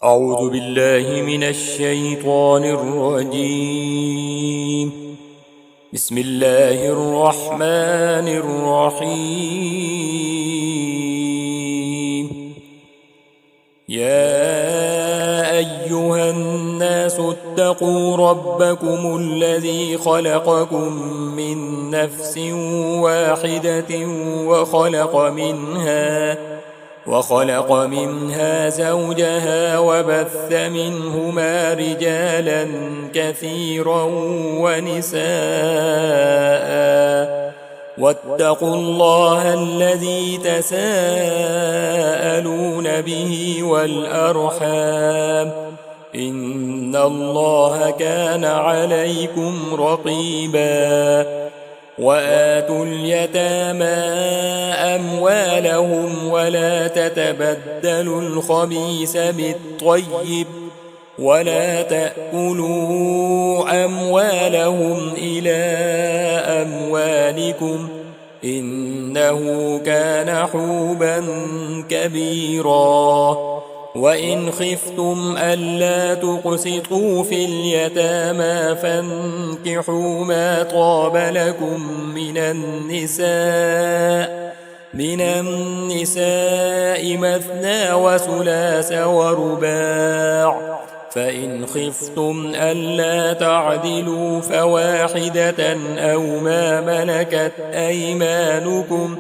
أعوذ بالله من الشيطان الرجيم. بسم الله الرحمن الرحيم. يا أيها الناس اتقوا ربكم الذي خلقكم من نفس واحدة وخلق منها زوجها وبث منهما رجالا كثيرا ونساء، واتقوا الله الذي تساءلون به والأرحام، إن الله كان عليكم رقيبا. وآتوا اليتامى أموالهم ولا تتبدلوا الخبيث بالطيب ولا تأكلوا أموالهم إلى أموالكم، إنه كان حوبا كبيرا. وإن خفتم ألا تقسطوا في اليتامى فانكحوا ما طاب لكم من النساء مثنى وثلاث ورباع، فإن خفتم ألا تعدلوا فواحدة أو ما ملكت أيمانكم،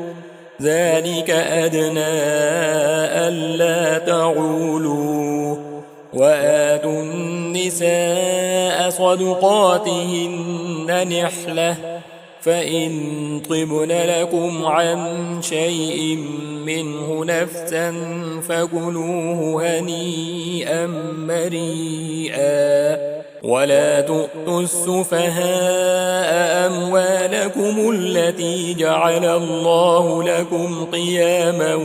ذلك أدنى ألا تعولوا. وآتوا النساء صدقاتهن نحلة، فإن طبن لكم عن شيء منه نفسا فكلوه هنيئا مريئا. ولا تؤتوا السفهاء أموالكم التي جعل الله لكم قياما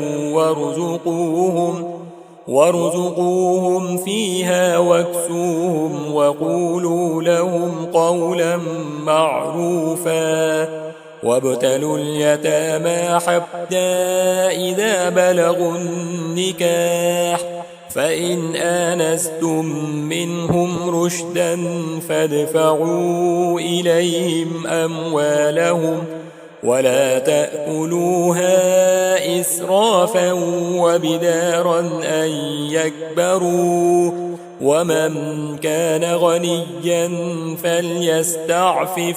وارزقوهم فيها واكسوهم وقولوا لهم قولا معروفا. وابتلوا اليتامى حتى إذا بلغوا النكاح، فإن آنستم منهم رشدا فادفعوا إليهم أموالهم ولا تأكلوها إسرافا وبدارا أن يكبروا. ومن كان غنيا فليستعفف،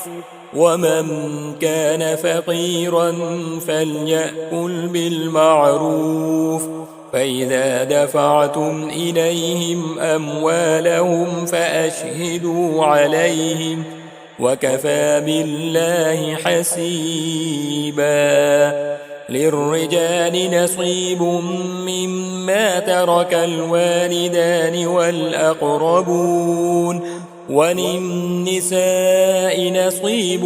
ومن كان فقيرا فليأكل بالمعروف. فإذا دفعتم إليهم أموالهم فأشهدوا عليهم، وكفى بالله حسيبا. للرجال نصيب مما ترك الوالدان والأقربون، وللنساء نصيب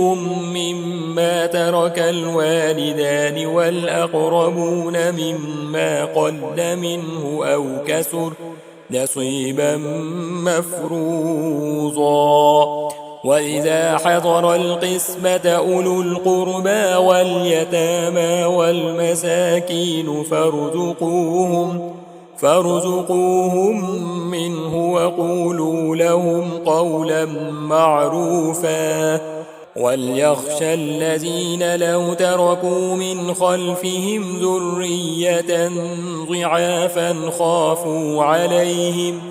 مما ترك الوالدان والأقربون مما قل منه أو كثر نصيبا مفروضا. وإذا حضر القسمة أولو القربى واليتامى والمساكين فارزقوهم منه وقولوا لهم قولا معروفا. وليخشى الذين لو تركوا من خلفهم ذرية ضعافا خافوا عليهم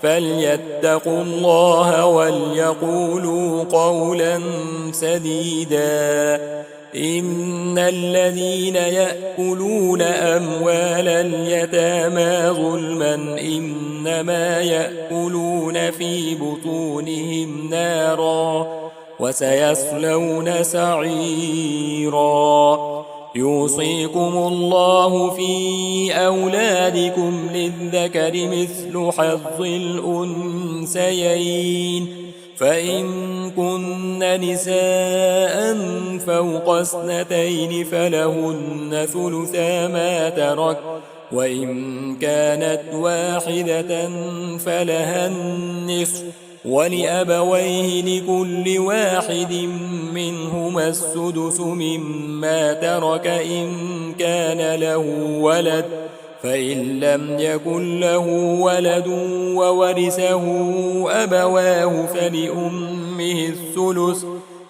فليتقوا الله وليقولوا قولا سديدا. إن الذين يأكلون أموال اليتامى ظلما إنما يأكلون في بطونهم نارا وسيصلون سعيرا. يوصيكم الله في أولادكم للذكر مثل حظ الأنثيين، فإن كن نساء فوق اثنتين فلهن ثلثا ما ترك، وإن كانت واحدة فلها النصف، ولأبويه لكل واحد منهما السدس مما ترك إن كان له ولد، فإن لم يكن له ولد وورثه أبواه فلأمه الثلث،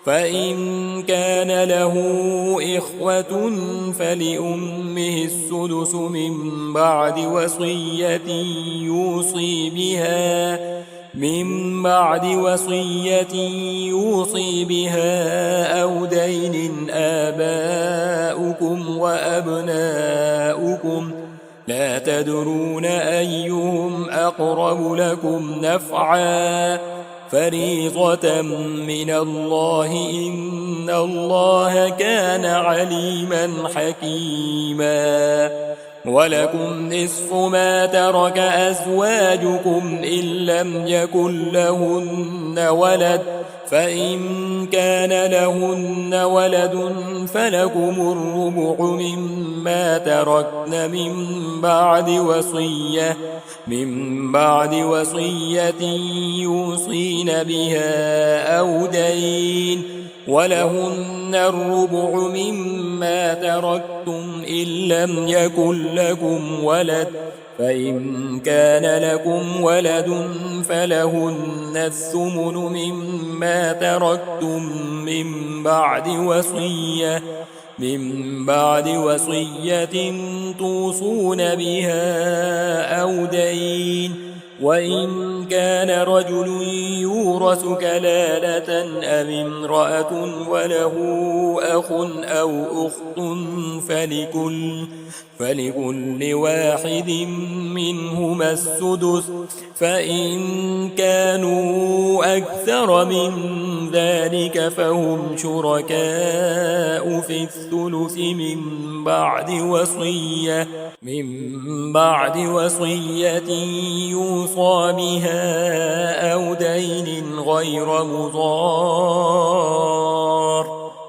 فإن كان له إخوة فلأمه السدس من بعد وصية يوصي بها أو دين. آباؤكم وأبناؤكم لا تدرون أيهم أقرب لكم نفعا، فريضة من الله، إن الله كان عليما حكيما. ولكم نصف ما ترك أزواجكم إن لم يكن لهن ولد، فإن كان لهن ولد فلكم الربع مما تركن من بعد وصية يوصين بها أو دين، ولهن الربع مما تركتم إن لم يكن لكم ولد، فإن كان لكم ولد فلهن الثمن مما تركتم من بعد وصية توصون بها أو دين. وإن كان رجل يورث كلالة أم امرأة وله أخ أو أخت فلكل واحد منهما السدس، فإن كانوا أكثر من ذلك فهم شركاء في الثلث من بعد وصية يوصى بها أو دين غير مضار،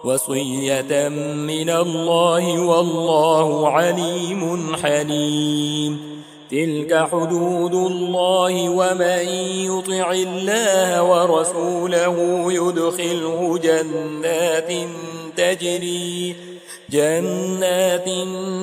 وصية من الله والله عليم حليم. تلك حدود الله، ومن يطع الله ورسوله يدخله جنات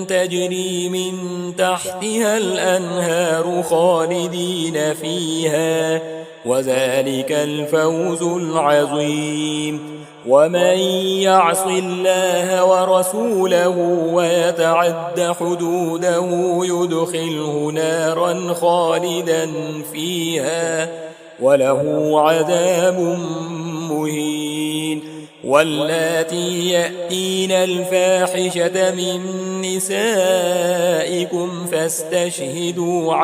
تجري من تحتها الأنهار خالدين فيها، وذلك الفوز العظيم. ومن يعص الله ورسوله ويتعد حدوده يدخله نارا خالدا فيها وله عذاب مهين. واللاتي يأتين الفاحشة من نسائكم فاستشهدوا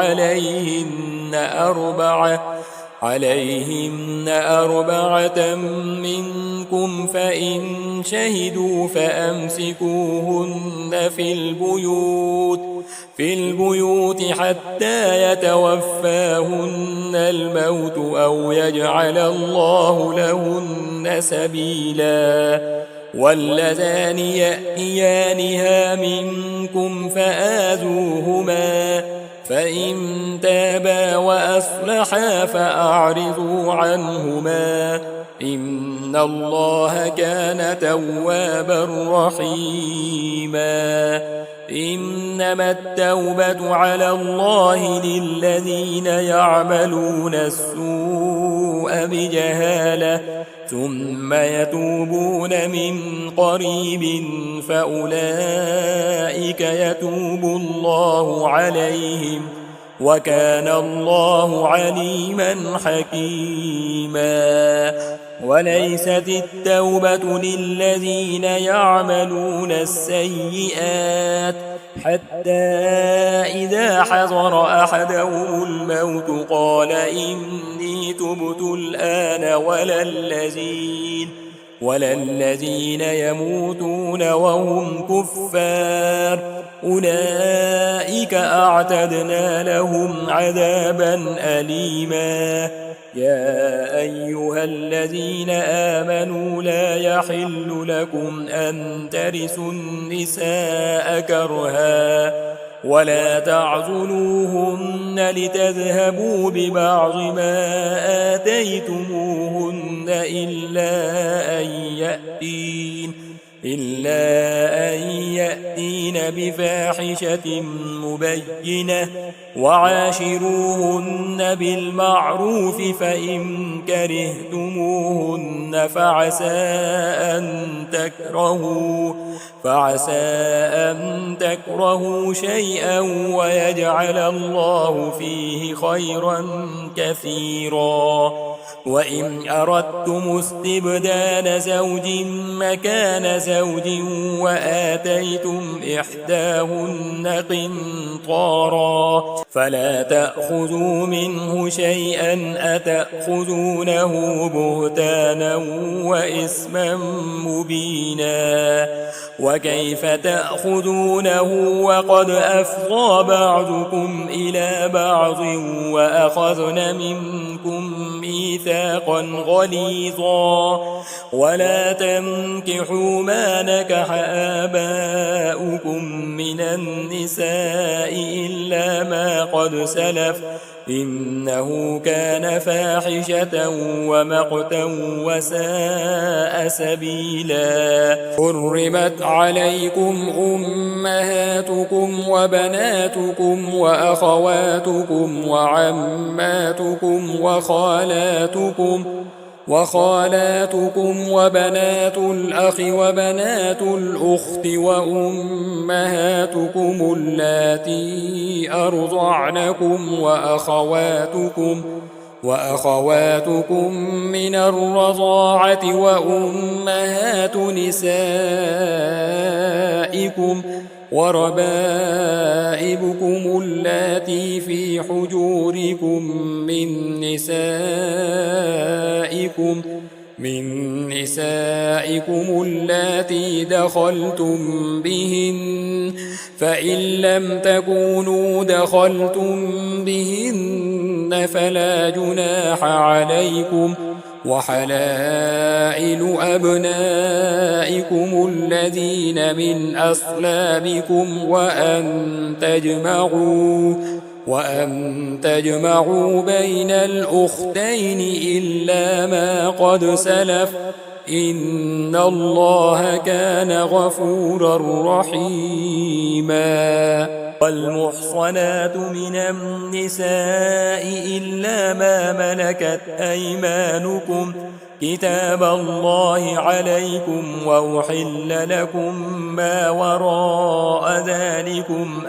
عليهن أربعة منكم، فإن شهدوا فأمسكوهن في البيوت حتى يتوفاهن الموت أو يجعل الله لهن سبيلا. واللذان يأتيانها منكم فآذوهما، فإن تابا وأصلحا فأعرضوا عنهما، إن الله كان توابا رحيما. إنما التوبة على الله للذين يعملون السوء بجهالة ثم يتوبون من قريب فأولئك يتوب الله عليهم، وكان الله عليما حكيما. وليست التوبة للذين يعملون السيئات حتى إذا حضر أحدهم الموت قال إني تبت الآن، ولا الذين يموتون وهم كفار أولئك أعتدنا لهم عذابا أليما. يا أيها الذين آمنوا لا يحل لكم أن ترثوا النساء كرها ولا تعضلوهن لتذهبوا ببعض ما آتيتموهن إلا أن يأتين بفاحشة مبينة وعاشروهن بالمعروف فإن كرهتموهن فعسى أن تكرهوا شيئا ويجعل الله فيه خيرا كثيرا وإن أردتم استبدال زوج مكان زوج وآتيتم إحداهن قنطارا فلا تأخذوا منه شيئا أتأخذونه بهتانا وإثما مبينا وكيف تأخذونه وقد أفضى بعضكم إلى بعض وأخذن منكم ميثاقا غليظا ولا تنكحوا ما نكح آباؤكم من النساء إلا ما قد سلف إنه كان فاحشة ومقتا وساء سبيلا حرمت عليكم أمهاتكم وبناتكم وأخواتكم وعماتكم وخالاتكم وبنات الأخ وبنات الأخت وأمهاتكم اللاتي أرضعنكم وأخواتكم من الرضاعة وأمهات نسائكم وربائبكم اللاتي في حجوركم من نسائكم اللاتي دخلتم بهن فإن لم تكونوا دخلتم بهن فلا جناح عليكم وحلائل أبنائكم الذين من أصلابكم وأن تجمعوا بين الأختين إلا ما قد سلف إن الله كان غفورا رحيما والمحصنات من النساء إلا ما ملكت أيمانكم كتاب الله عليكم وأحل لكم ما وراء ذلكم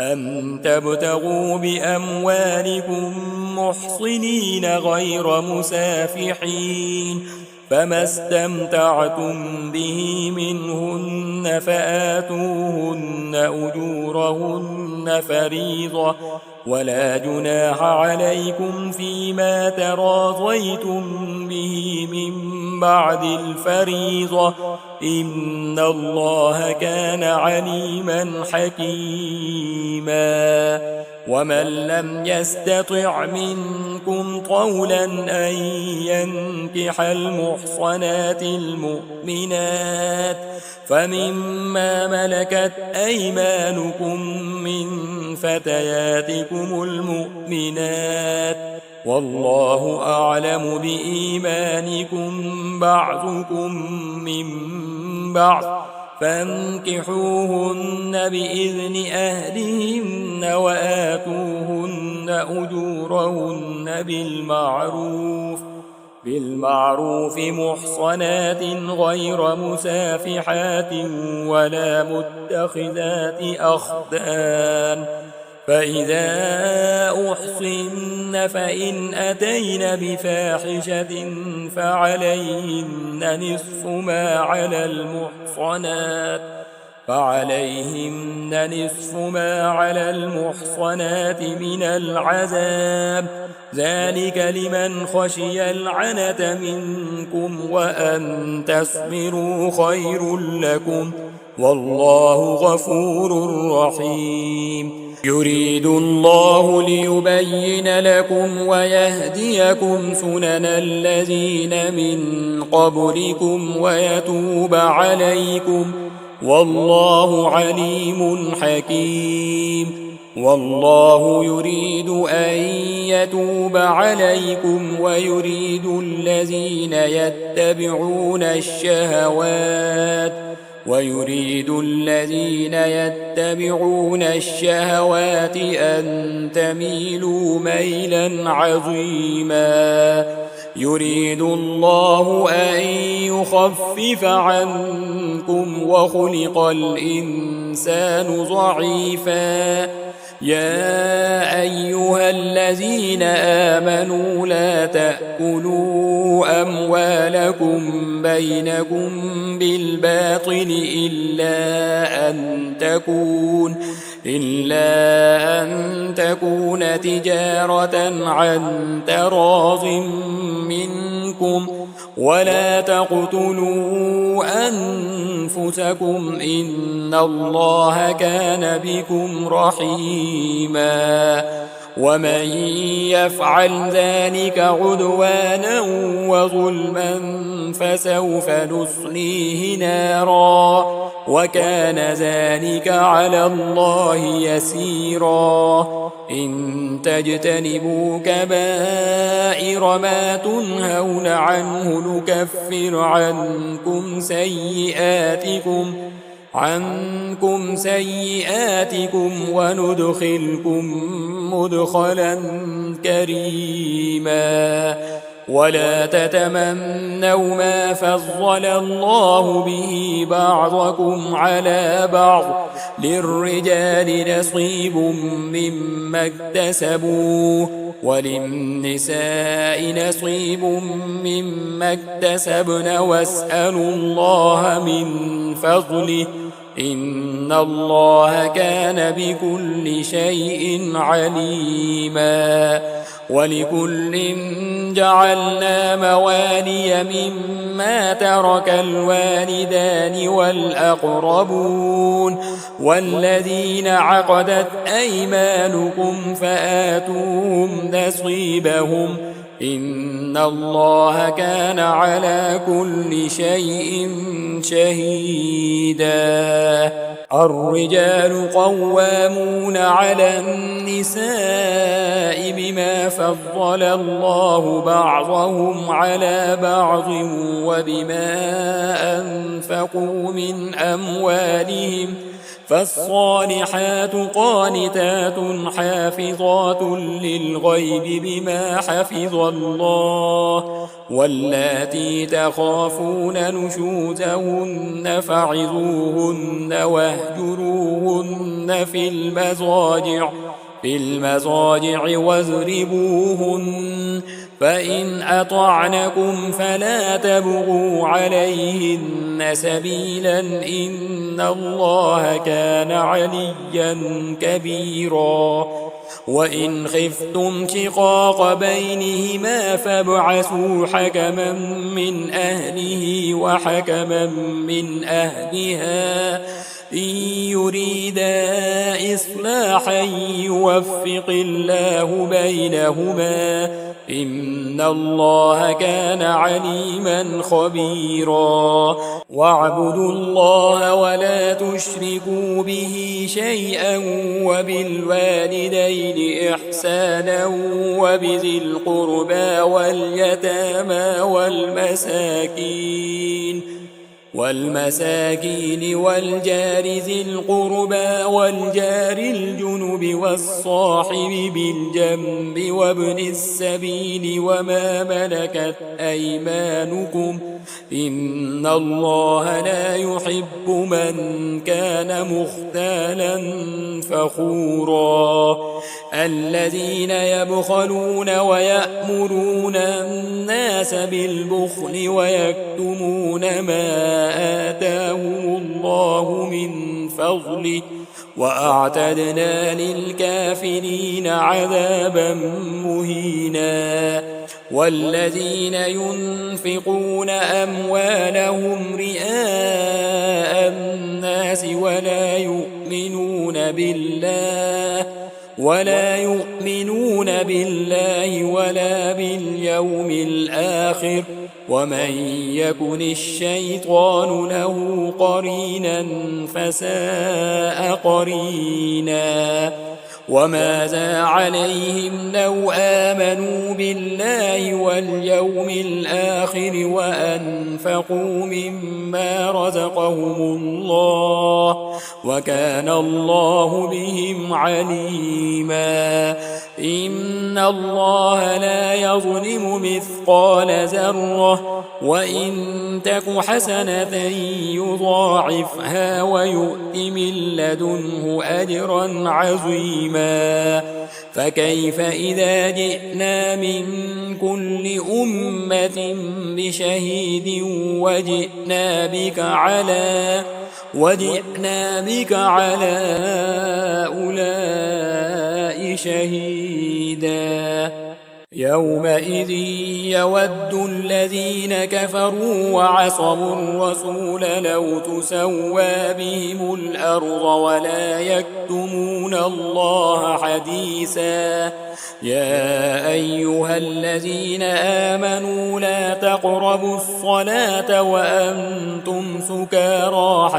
أن تبتغوا بأموالكم محصنين غير مسافحين فما استمتعتم به منهن فآتوهن أجورهن فريضة ولا جناح عليكم فيما تراضيتم به من بعد الفريضة إن الله كان عليما حكيما ومن لم يستطع منكم طولا أن ينكح المحصنات المؤمنات فمما ملكت أيمانكم من فتياتكم المؤمنات والله أعلم بإيمانكم بعضكم من بعض فانكحوهن بإذن أهلهن وآتوهن أجورهن بالمعروف محصنات غير مسافحات ولا متخذات أخدان فإذا أحصن فإن أتين بفاحشة فعليهن نصف ما على المحصنات من العذاب ذلك لمن خشي العنة منكم وأن تصبروا خير لكم والله غفور رحيم يريد الله ليبين لكم ويهديكم سنن الذين من قبلكم ويتوب عليكم والله عليم حكيم والله يريد أن يتوب عليكم ويريد الذين يتبعون الشهوات أن تميلوا ميلا عظيما. يريد الله أن يخفف عنكم وخلق الإنسان ضعيفا. يا أيها الذين آمنوا لا تأكلوا أموالكم بينكم بالباطل إلا أن تكون تجارة عن تراض منكم ولا تقتلوا أنفسكم إن الله كان بكم رحيما. ومن يفعل ذلك عدوانا وظلما فسوف نصليه نارا وكان ذلك على الله يسيرا. إن تجتنبوا كبائر ما تنهون عنه نكفر عنكم سيئاتكم وندخلكم مدخلا كريما. ولا تتمنوا ما فضل الله به بعضكم على بعض للرجال نصيب مما اكتسبوا وللنساء نصيب مما اكتسبن واسألوا الله من فضله إن الله كان بكل شيء عليما. ولكل جعلنا موالي مما ترك الوالدان والأقربون والذين عقدت أيمانكم فآتوهم نصيبهم إن الله كان على كل شيء شهيدا. الرجال قوامون على النساء بما فضل الله بعضهم على بعض وبما أنفقوا من أموالهم فالصالحات قانتات حافظات للغيب بما حفظ الله واللاتي تخافون نشوزهن فعظوهن واهجروهن في المضاجع واضربوهن فإن أطعنكم فلا تبغوا عليهن سبيلا إن الله كان عليا كبيرا. وإن خفتم شقاق بينهما فابعثوا حكما من أهله وحكما من أهلها إن يريدا إصلاحا يوفق الله بينهما إن الله كان عليما خبيرا. واعبدوا الله ولا تشركوا به شيئا وبالوالدين إحسانا وبذي القربى واليتامى والمساكين والجار ذي القربى والجار الجنب والصاحب بالجنب وابن السبيل وما ملكت أيمانكم إن الله لا يحب من كان مختالا فخورا. الذين يبخلون ويأمرون الناس بالبخل ويكتمون ما آتاهم الله من فضله وأعتدنا للكافرين عذابا مهينا. والذين ينفقون أموالهم رئاء الناس ولا يؤمنون بالله ولا باليوم الآخر ومن يكن الشيطان له قرينا فساء قرينا. وماذا عليهم لو آمنوا بالله واليوم الآخر وأنفقوا مما رزقهم الله وكان الله بهم عليما إن الله لا يظلم مثقال ذرة وإن تك حسنة يضاعفها ويؤت من لدنه أجرا عظيما فكيف إذا جئنا من كل أمة بشهيد وجئنا بك على أولئك شهيدا يومئذ يود الذين كفروا وعصوا الرسول لو تسوى بهم الأرض ولا يكتمون الله حديثا يا أيها الذين آمنوا لا تقربوا الصلاة وأنتم سكارى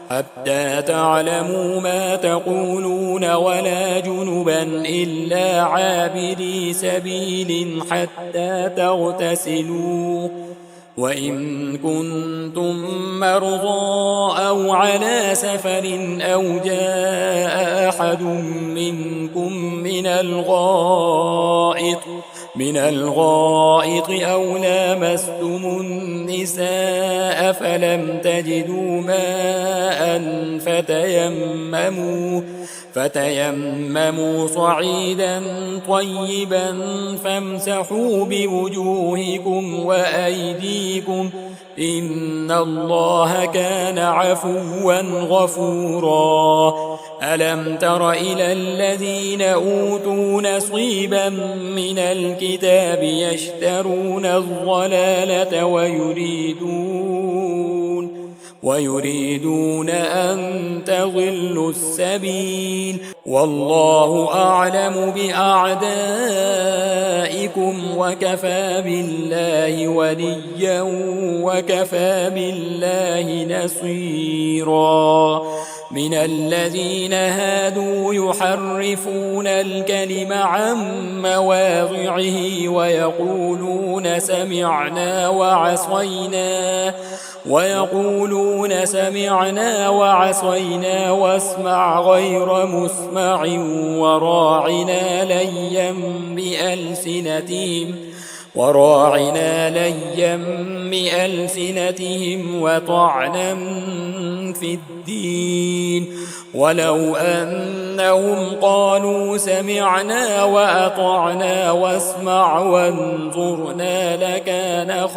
حتى تعلموا ما تقولون ولا جنبا إلا عابري سبيل حتى تغتسلوا وإن كنتم مرضى أو على سفر أو جاء أحد منكم من الغائط أو لامستم النساء فلم تجدوا ماء فتيمموا صعيدا طيبا فامسحوا بوجوهكم وأيديكم إن الله كان عفوا غفورا ألم تر إلى الذين أوتوا نصيبا من الكتاب يشترون الضلالة ويريدون أن تضلوا السبيل والله أعلم بأعدائكم وكفى بالله وليا وكفى بالله نصيرا من الذين هادوا يحرفون الكلم عن مواضعه ويقولون سمعنا وعصينا واسمع غير مسمع وراعنا ليا بألسنتهم وطعنا في الدين ولو أنهم قالوا سمعنا وأطعنا واسمع وانظرنا لكان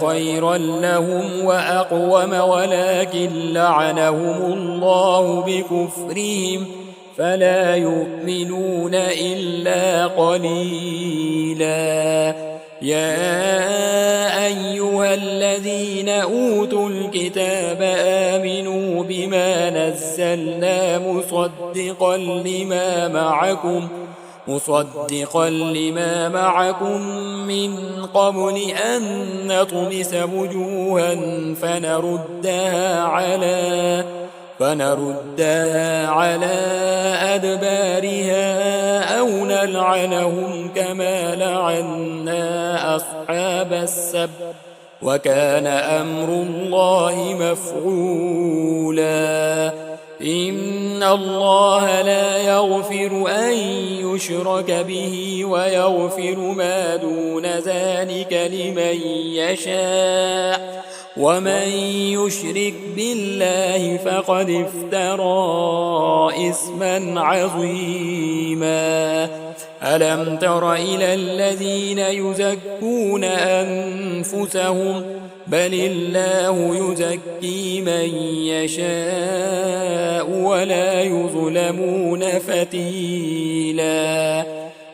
خيرا لهم وأقوم ولكن لعنهم الله بكفرهم فلا يؤمنون إلا قليلا يا أيها الذين أوتوا الكتاب آمنوا بما نزلنا مصدقا لما معكم من قبل أن نطمس وجوها فنردها على أدبارها أو نلعنهم كما لعنا أصحاب السبت وكان أمر الله مفعولا إن الله لا يغفر أن يشرك به ويغفر ما دون ذلك لمن يشاء ومن يشرك بالله فقد افترى إثما عظيما ألم تر إلى الذين يزكون أنفسهم بل الله يزكي من يشاء ولا يظلمون فتيلا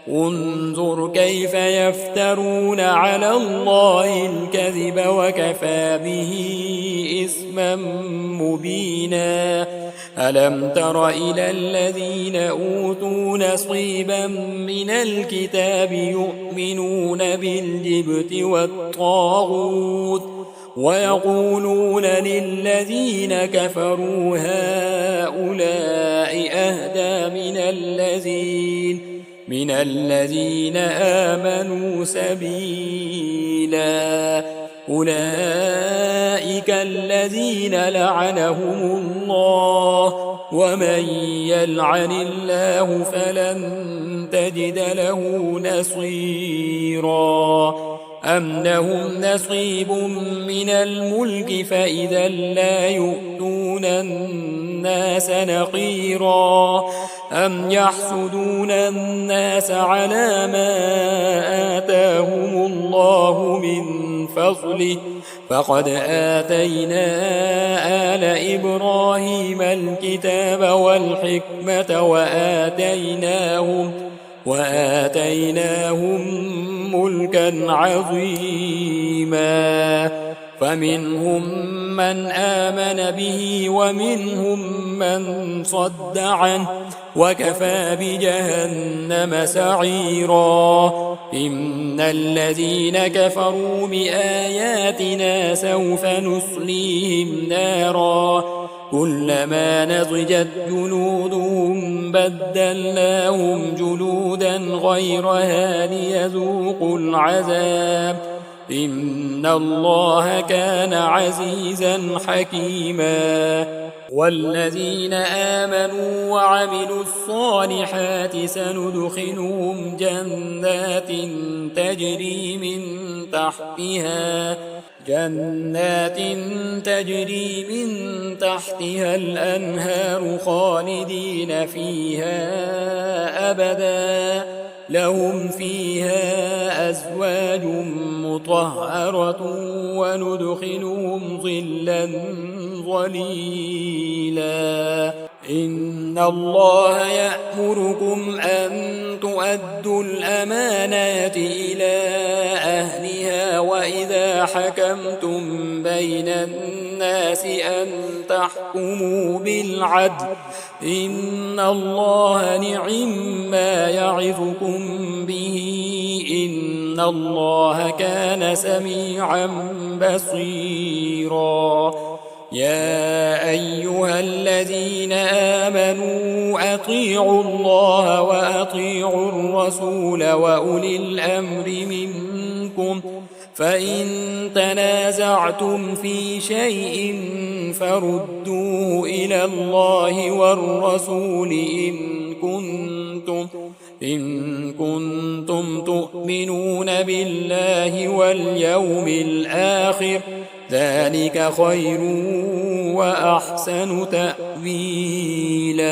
انظر كيف يفترون على الله الكذب وكفى به إثما مبينا ألم تر إلى الذين أوتوا نصيبا من الكتاب يؤمنون بالجبت والطاغوت ويقولون للذين كفروا هؤلاء أهدى من الذين آمنوا سبيلا أولئك الذين لعنهم الله ومن يلعن الله فلن تجد له نصيرا أم لهم نصيب من الملك فإذا لا يؤتون الناس نقيرا أم يحسدون الناس على ما آتاهم الله من فضله فقد آتينا آل إبراهيم الكتاب والحكمة وآتيناهم ملكا عظيما فمنهم من آمن به ومنهم من صد عنه وكفى بجهنم سعيرا إن الذين كفروا بآياتنا سوف نصليهم نارا كلما نضجت جلودهم بدلناهم جلودا غيرها ليذوقوا العذاب إن الله كان عزيزا حكيما والذين آمنوا وعملوا الصالحات سندخلهم جنات تجري من تحتها الأنهار خالدين فيها أبدا لهم فيها أزواج مطهرة وندخلهم ظلا ظليلا إن الله يأمركم أن تؤدوا الأمانات إلى أهلها وإذا حكمتم بين الناس أن تحكموا بالعدل إن الله نعما يعظكم به إن الله كان سميعا بصيرا يا أيها الذين آمنوا أطيعوا الله وأطيعوا الرسول وأولي الأمر منكم فإن تنازعتم في شيء فردوه إلى الله والرسول إن كنتم تؤمنون بالله واليوم الآخر ذلك خير وأحسن تأويلا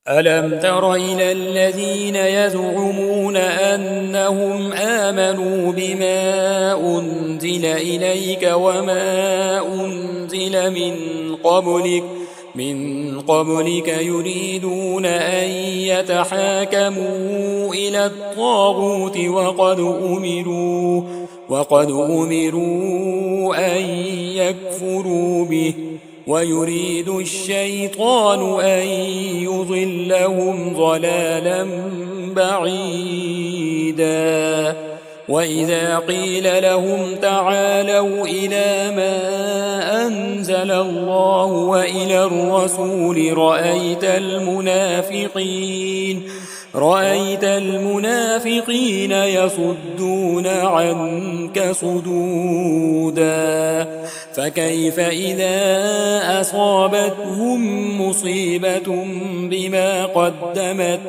ألم تر إلى الذين يزعمون أنهم آمنوا بما أنزل إليك وما أنزل من قبلك يريدون أن يتحاكموا إلى الطاغوت وقد أمروا أن يكفروا به ويريد الشيطان أن يضلهم ضلالا بعيدا وإذا قيل لهم تعالوا إلى ما أنزل الله وإلى الرسول رأيت المنافقين يصدون عنك صدودا فكيف إذا أصابتهم مصيبة بما قدمت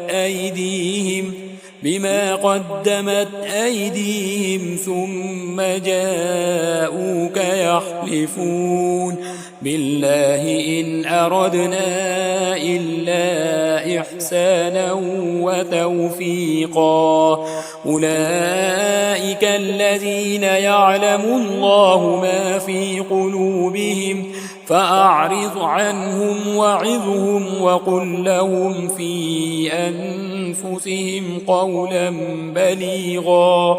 أيديهم ثم جاءوك يحلفون بالله إن أردنا إلا إحسانا وتوفيقا أولئك الذين يعلم الله ما في قلوبهم فأعرض عنهم وعظهم وقل لهم في أنفسهم قولا بليغا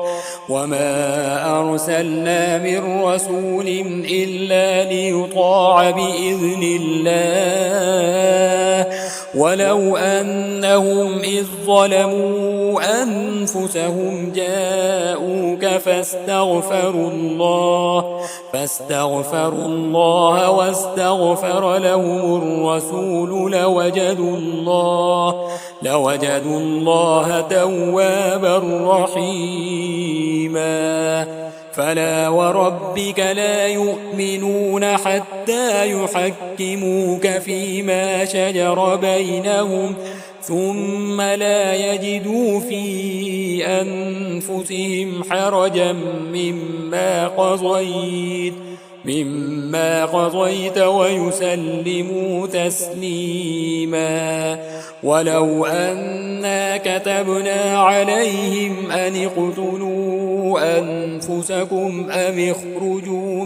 وما أرسلنا من رسول إلا ليطاع بإذن الله ولو أنهم إذ ظلموا أنفسهم جاءوك فاستغفروا الله واستغفر لهم الرسول لوجدوا الله توابا رحيما. فلا وربك لا يؤمنون حتى يحكموك فيما شجر بينهم ثم لا يجدوا في أنفسهم حرجا مما قضيت ويسلموا تسليما. ولو أنا كتبنا عليهم أن اقتلوا أنفسكم أم اخرجوا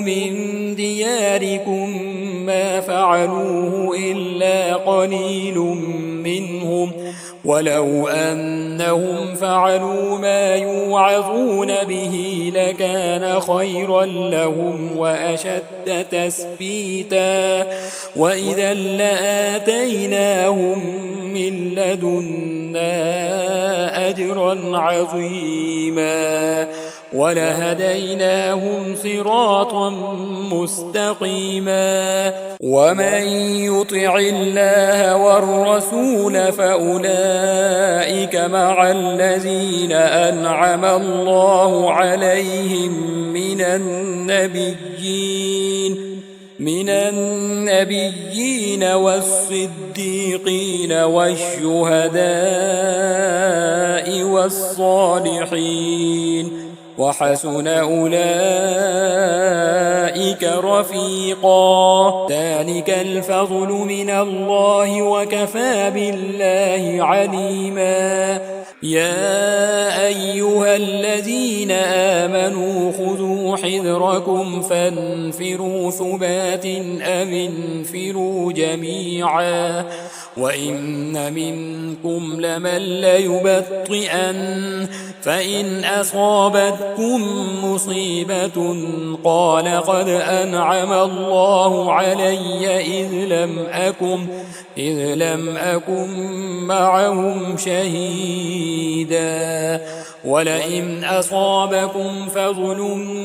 من دياركم ما فعلوه إلا قليل منهم ولو أنهم فعلوا ما يوعظون به لكان خيرا لهم وأشد تثبيتا وإذا لآتيناهم من لدنا أجرا عظيما ولهديناهم صراطا مستقيما. ومن يطع الله والرسول فأولئك مع الذين أنعم الله عليهم من النبيين والصديقين والشهداء والصالحين وحسن أولئك رفيقا. ذلك الفضل من الله وكفى بالله عليما. يا أيها الذين آمنوا خذوا حذركم فانفروا ثبات أم انفروا جميعا وإن منكم لمن ليبطئن فإن أصابتكم مصيبة قال قد أنعم الله علي إذ لم أكن معهم شهيدا ولئن أصابكم فضل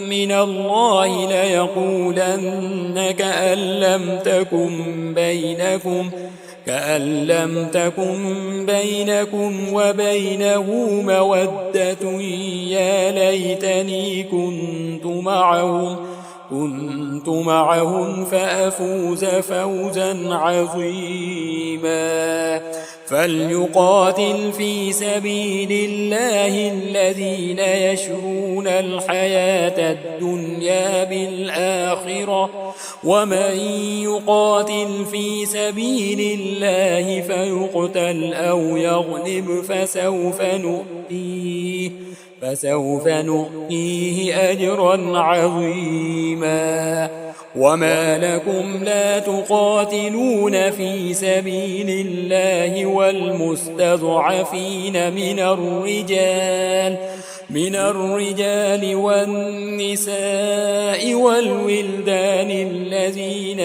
من الله ليقولن كأن لم تكن بينكم وبينه مودة يا ليتني كنت معهم فأفوز فوزا عظيما. فليقاتل في سبيل الله الذين يشرون الحياة الدنيا بالآخرة ومن يقاتل في سبيل الله فيقتل أو يغلب فسوف نؤتيه أجرا عظيما. وما لكم لا تقاتلون في سبيل الله والمستضعفين من الرجال والنساء والولدان الذين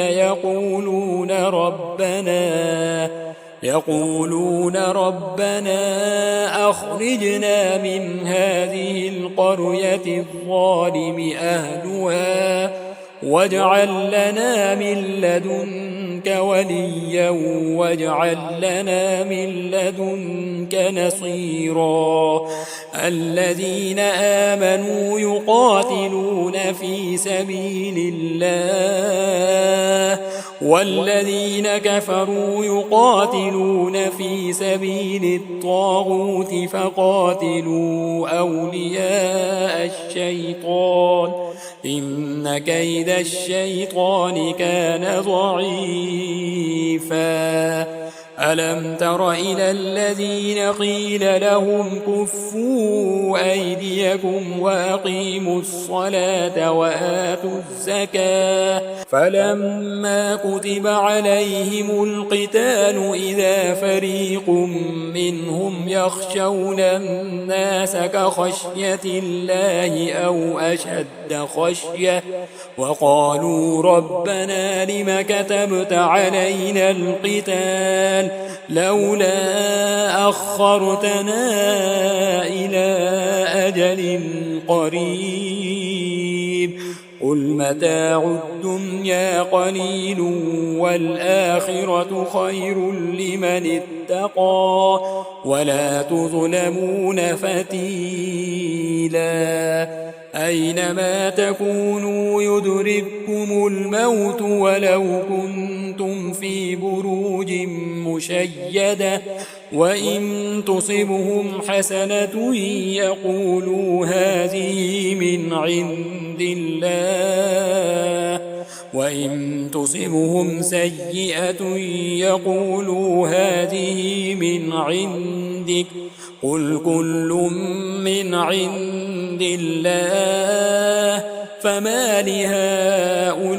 يقولون ربنا أخرجنا من هذه القرية الظالم أهلها واجعل لنا من لدنك وليا واجعل لنا من لدنك نصيرا. الذين آمنوا يقاتلون في سبيل الله والذين كفروا يقاتلون في سبيل الطاغوت فقاتلوا أولياء الشيطان إن كيد الشيطان كان ضعيفا. ألم تر إلى الذين قيل لهم كفوا أيديكم وأقيموا الصلاة وآتوا الزكاة فلما كتب عليهم القتال إذا فريق منهم يخشون الناس كخشية الله أو أشد خشية وقالوا ربنا لم كتبت علينا القتال لولا أخرتنا إلى أجل قريب قل متاع الدنيا قليل والآخرة خير لمن اتقى ولا تظلمون فتيلا أينما تكونوا يدرككم الموت ولو كنتم في بروج مشيدة وإن تصبهم حسنة يقولوا هذه من عند الله وإن تصبهم سيئة يقولوا هذه من عندك قل كل من عند الله فما لهؤلاء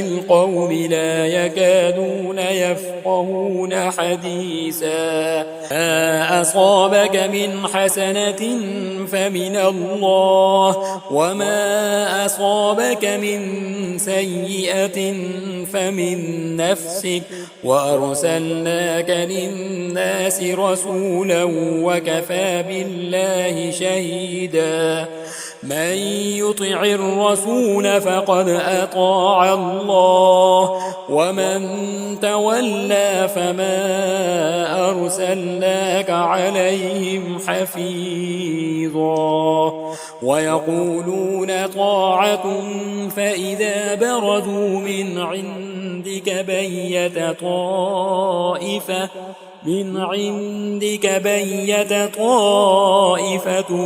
القوم لا يكادون يفقهون حديثا ما أصابك من حسنة فمن الله وما أصابك من سيئة فمن نفسك وأرسلناك للناس رسولا وكفى بالله شهيدا من يطع الرسول فقد أطاع الله ومن تولى فما أرسلناك عليهم حفيظا ويقولون طاعة فإذا برزوا من عندك بيت طائفة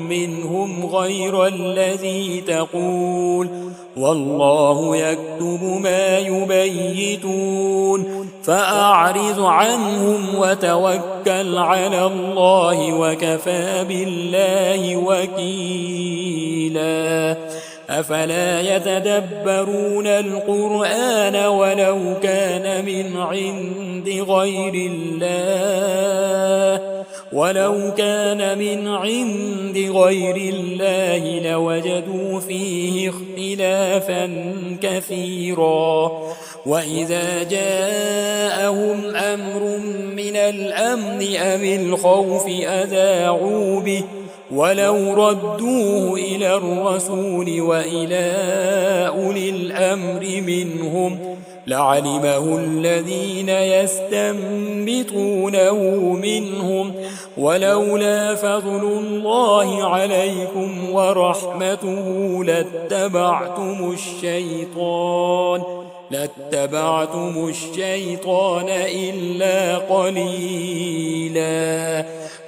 منهم غير الذي تقول والله يكتب ما يبيتون فأعرض عنهم وتوكل على الله وكفى بالله وكيلا أفلا يتدبرون القرآن ولو كان من عند غير الله لوجدوا فيه اختلافا كثيرا وإذا جاءهم أمر من الأمن أو الخوف أذاعوا به ولو ردوه إلى الرسول وإلى أولي الأمر منهم لعلمه الذين يستنبطونه منهم ولولا فضل الله عليكم ورحمته لاتبعتم الشيطان إلا قليلا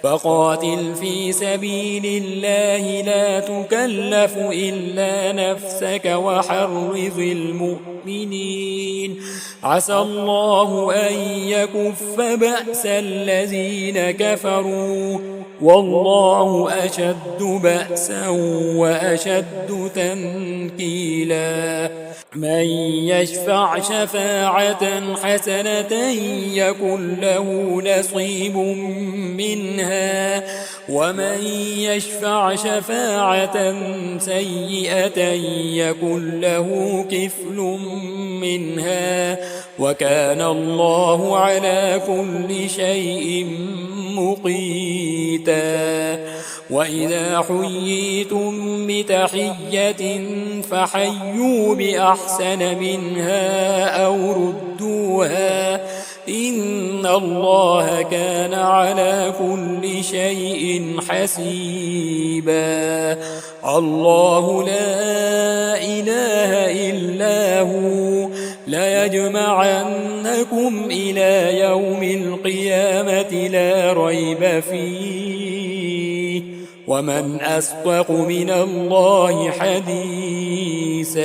فقاتل في سبيل الله لا تكلف إلا نفسك وحرض المؤمنين عسى الله أن يكف بأس الذين كفروا والله أشد بأسا وأشد تنكيلا من يشفع شفاعة حسنة يكن له نصيب منها ومن يشفع شفاعة سيئة يكن له كفل منها وكان الله على كل شيء مقيتا وإذا حييتم بتحية فحيوا بأحسن منها أو ردوها إن الله كان على كل شيء حسيبا الله لا إله إلا هو ليجمعنكم إلى يوم القيامة لا ريب فيه ومن أصدق من الله حديثا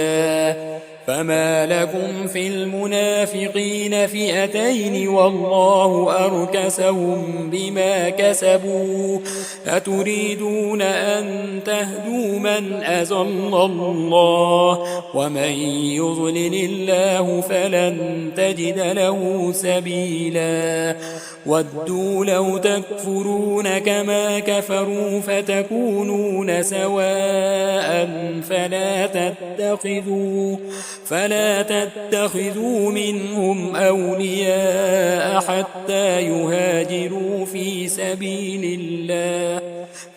فما لكم في المنافقين فئتين والله أركسهم بما كسبوا أتريدون أن تهدوا من أضل الله ومن يضلل الله فلن تجد له سبيلا ودوا لو تكفرون كما كفروا فتكونون سواء فلا تتخذوا منهم أولياء حتى يهاجروا في سبيل الله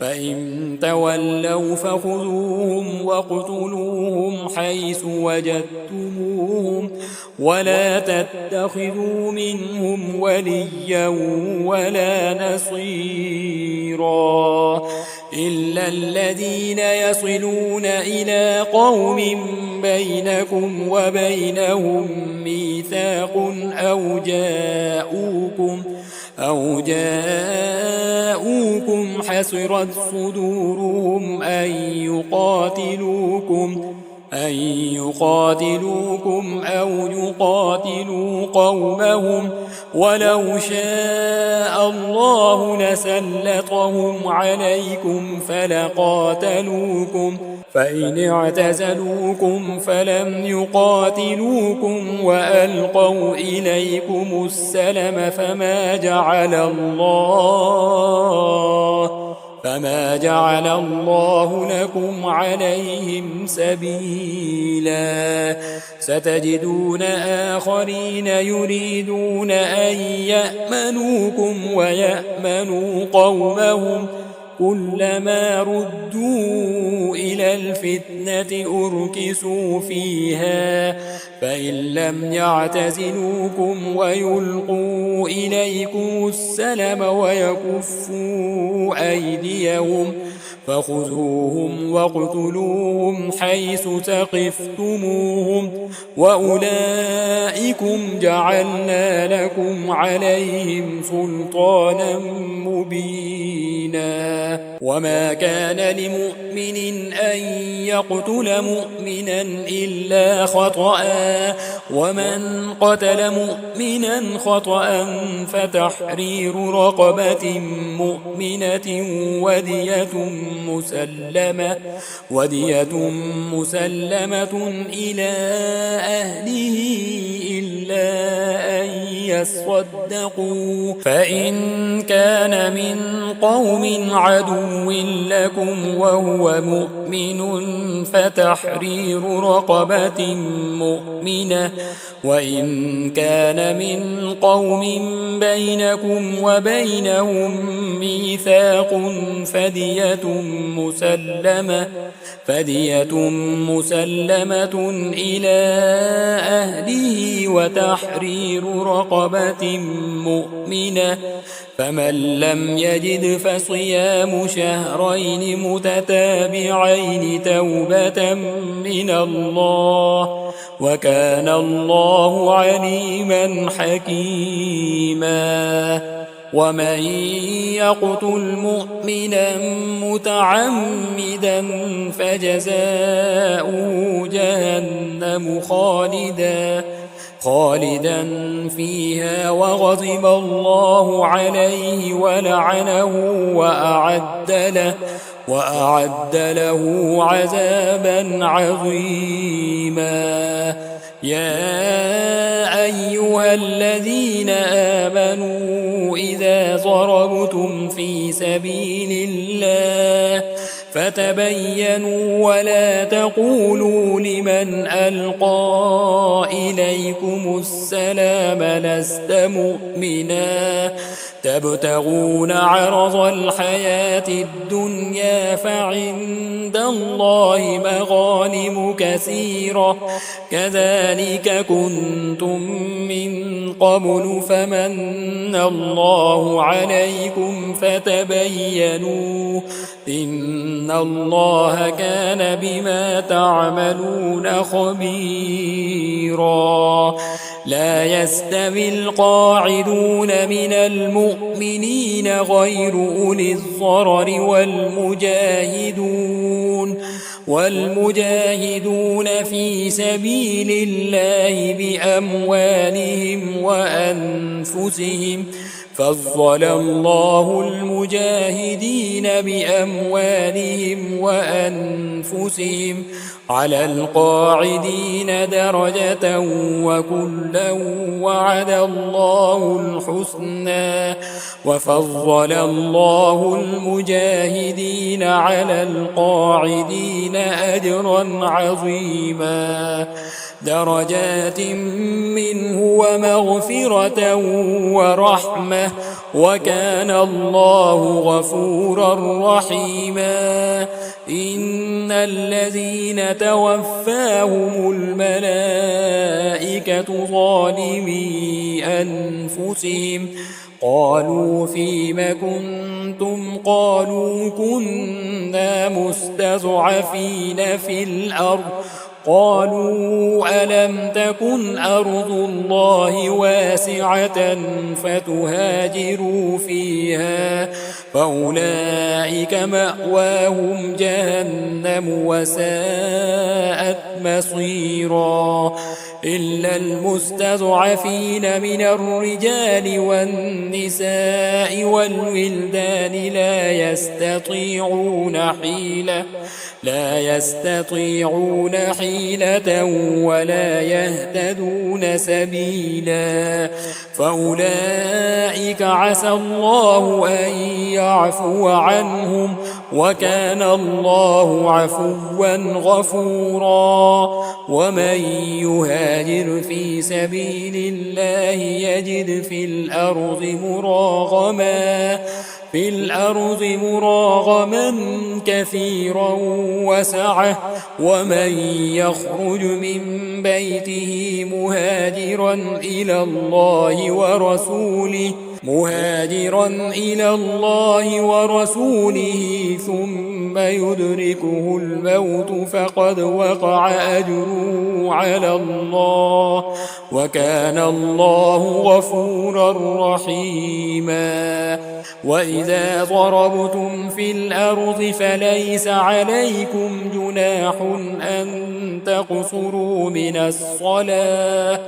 فإن تولوا فخذوهم واقتلوهم حيث وجدتموهم ولا تتخذوا منهم وليا ولا نصيرا إلا الذين يصلون إلى قوم بينكم وبينهم ميثاق أو جاءوكم حسرت صدورهم أن يقاتلوكم أو يقاتلوا قومهم ولو شاء الله لسلطهم عليكم فلقاتلوكم فإن اعتزلوكم فلم يقاتلوكم وألقوا إليكم السلم فما جعل الله لكم عليهم سبيلا ستجدون آخرين يريدون أن يأمنوكم ويأمنوا قومهم كلما ردوا إلى الفتنة أركسوا فيها فإن لم يعتزلوكم ويلقوا إليكم السلم ويكفوا أيديهم فخذوهم واقتلوهم حيث ثقفتموهم وأولئكم جعلنا لكم عليهم سلطانا مبينا وما كان لمؤمن أن يقتل مؤمنا إلا خطأ ومن قتل مؤمنا خطأ فتحرير رقبة مؤمنة ودية مسلمة إلى أهله إلا أن يصدقوا فإن كان من قوم عدو لكم وهو مؤمن فتحرير رقبة مؤمنة وإن كان من قوم بينكم وبينهم ميثاق فدية مسلمة إلى أهله وتحرير رقبة مؤمنة فمن لم يجد فصيام شهرين متتابعين توبة من الله وكان الله عليما حكيما ومن يقتل مؤمنا متعمدا فجزاؤه جهنم خالدا فيها وغضب الله عليه ولعنه وأعد له عذابا عظيما يا أيها الذين آمنوا إذا ضربتم في سبيل الله فتبينوا ولا تقولوا لمن ألقى إليكم السلام لست مؤمنا تبتغون عرض الحياة الدنيا فعند الله مغانم كثيرة كذلك كنتم من قبل فمن الله عليكم فتبينوا إن الله كان بما تعملون خبيرا لا يستوي القاعدون من المؤمنين غير أولي الضرر والمجاهدون في سبيل الله بأموالهم وأنفسهم فضل الله المجاهدين بأموالهم وأنفسهم على القاعدين درجة وكلا وعد الله الحسنى وفضل الله المجاهدين على القاعدين أجرا عظيما درجات منه ومغفرة ورحمة وكان الله غفورا رحيما إن الذين توفاهم الملائكة ظالمي أنفسهم قالوا فيم كنتم قالوا كنا مستضعفين في الأرض قالوا ألم تكن أرض الله واسعة فتهاجروا فيها فأولئك مأواهم جهنم وساءت مصيرا إلا المستضعفين من الرجال والنساء والولدان لا يستطيعون حيلة ولا يهتدون سبيلا فأولئك عسى الله أن يعفو عنهم وكان الله عفوا غفورا ومن يهاجر في سبيل الله يجد في الأرض مراغما كثيرا وسعة ومن يخرج من بيته مهاجرا إلى الله ورسوله ثم يدركه الموت فقد وقع أجره على الله وكان الله غفورا رحيما وإذا ضربتم في الأرض فليس عليكم جناح أن تقصروا من الصلاة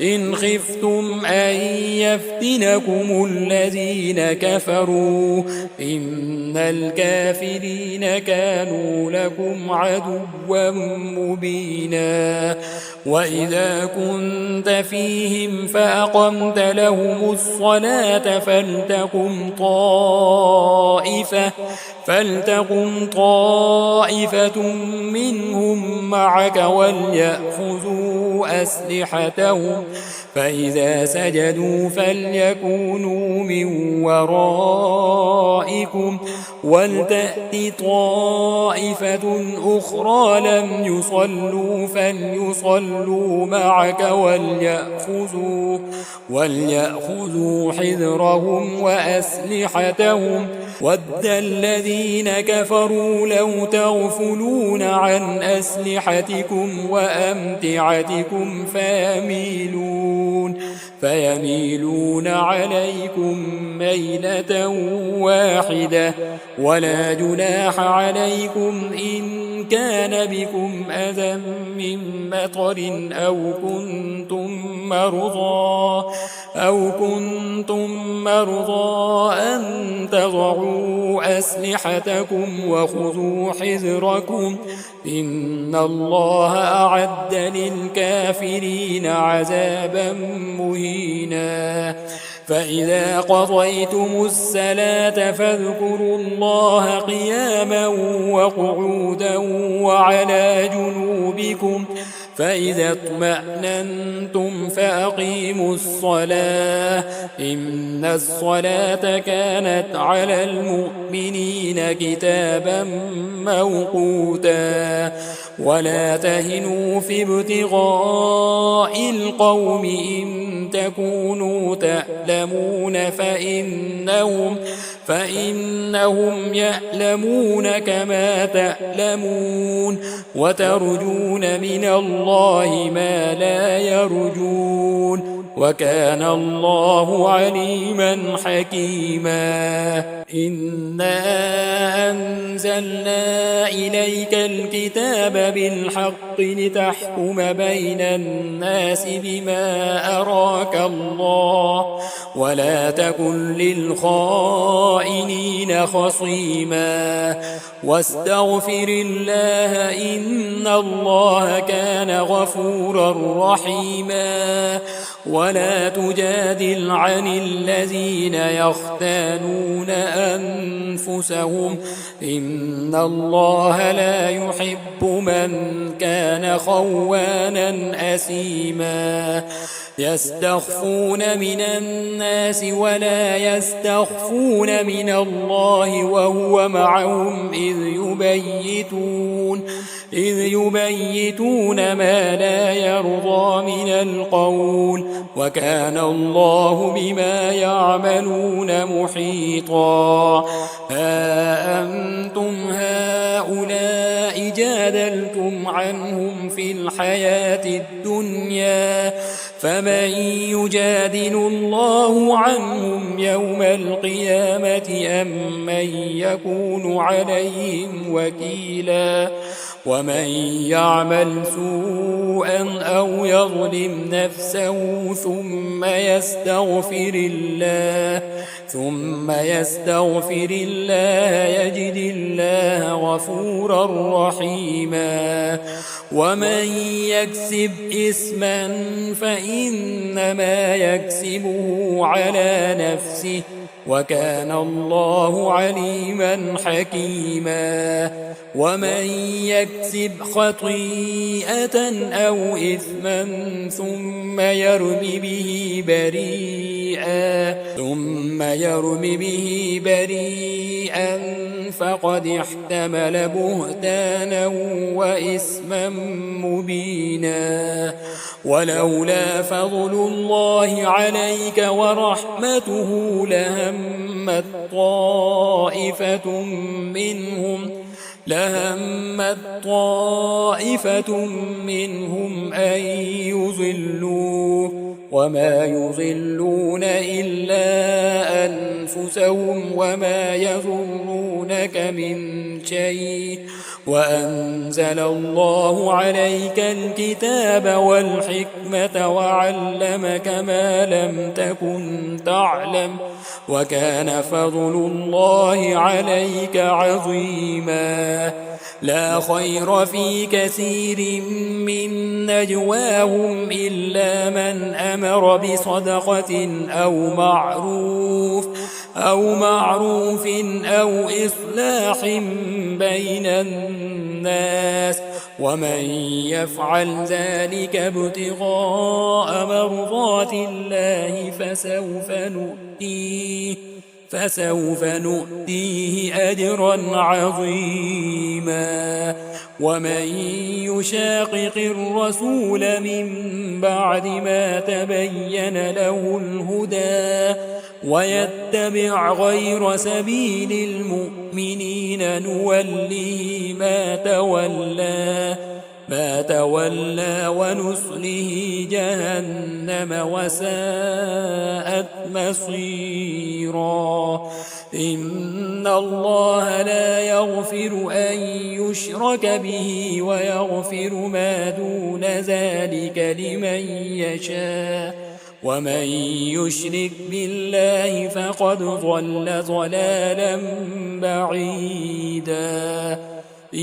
إن خفتم أن يفتنكم الذين كفروا إن الكافرين كانوا لكم عدوا مبينا وإذا كنت فيهم فأقمت لهم الصلاة فلتقم طائفة منهم معك وليأخذوا أسلحتهم فإذا سجدوا فليكونوا من ورائكم ولتأت طائفة أخرى لم يصلوا فليصلوا معك وليأخذوا حذرهم وأسلحتهم ود الذين كفروا لو تغفلون عن أسلحتكم وأمتعتكم فيميلون عليكم ميلة واحدة ولا جناح عليكم إن كان بكم أذى من مطر أو كنتم مرضى أن تضعوا أسلحتكم وخذوا حذركم إن الله أعد للكافرين عذابا مهينا فإذا قضيتم الصلاة فاذكروا الله قياما وقعودا وعلى جنوبكم فإذا اطمأننتم فأقيموا الصلاة إن الصلاة كانت على المؤمنين كتابا موقوتا ولا تهنوا في ابتغاء فإنهم يألمون كما تألمون وترجون من الله ما لا يرجون وكان الله عليما حكيما إنا أنزلنا إليك الكتاب بالحق لتحكم بين الناس بما أراك الله ولا تكن للخائنين خصيما واستغفر الله إن الله كان غفورا رحيما ولا تجادل عن الذين يختانون أنفسهم إن الله لا يحب من كان خوانا أثيما يستخفون من الناس ولا يستخفون من الله وهو معهم إذ يبيتون ما لا يرضى من القول وكان الله بما يعملون محيطا ها أنتم هؤلاء جادلتم عنهم في الحياة الدنيا فمن يجادل الله عنهم يوم القيامة أم من يكون عليهم وكيلا ومن يعمل سوءا أو يظلم نفسه ثم يستغفر الله يجد الله غفورا رحيما ومن يكسب إثما فإنما يكسبه على نفسه وكان الله عليما حكيما ومن يكسب خطيئة أو إثما ثم يرم به بريئا فقد احتمل بهتانا وإثما مبينا ولولا فضل الله عليك ورحمته لهمت طائفة منهم أن يضلوه وما يضلون إلا أنفسهم وما يضرونك من شيء وأنزل الله عليك الكتاب والحكمة وعلمك ما لم تكن تعلم وكان فضل الله عليك عظيما لا خير في كثير من نجواهم إلا من أمر بصدقة أو معروف أو إصلاح بين الناس ومن يفعل ذلك ابتغاء مرضات الله فسوف نؤتيه أجرا عظيما ومن يشاقق الرسول من بعد ما تبين له الهدى ويتبع غير سبيل المؤمنين نوله ما تولى ونصله جهنم وساءت مصيرا إن الله لا يغفر أن يشرك به ويغفر ما دون ذلك لمن يشاء ومن يشرك بالله فقد ضل ضلالا بعيدا إن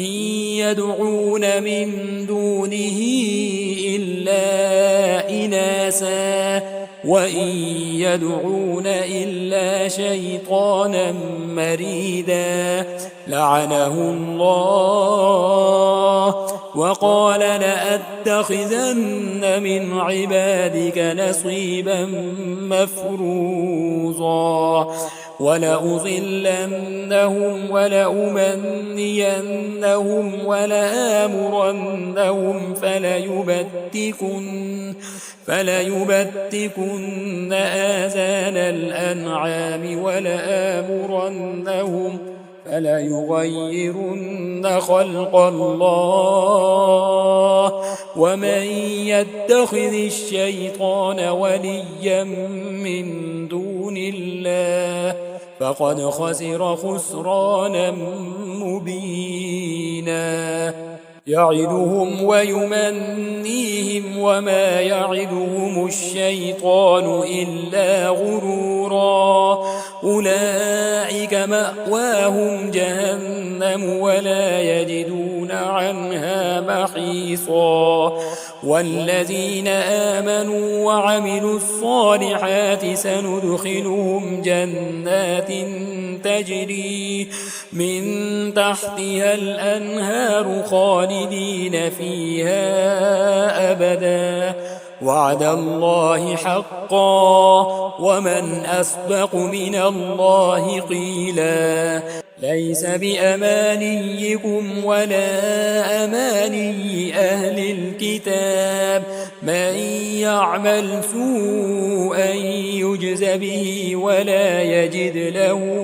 يدعون من دونه إلا إناثا وإن يدعون إلا شيطانا مريدا لعنه الله وقال لأتخذن من عبادك نصيبا مفروضا ولأضلنهم ولأمنينهم ولآمرنهم فليبتكن آذان الأنعام ولآمرنهم فليغيرن خلق الله ومن يتخذ الشيطان وليا من دون الله فقد خسر خسرانا مبينا يعدهم ويمنيهم وما يعدهم الشيطان إلا غرورا أولئك مأواهم جهنم ولا يجدون عنها محيصا والذين آمنوا وعملوا الصالحات سندخلهم جنات تجري من تحتها الأنهار خالدين فيها أبدا وعد الله حقا ومن أصدق من الله قيلا ليس بأمانيكم ولا أماني أهل الكتاب من يعمل سوءا يجز به ولا يجد له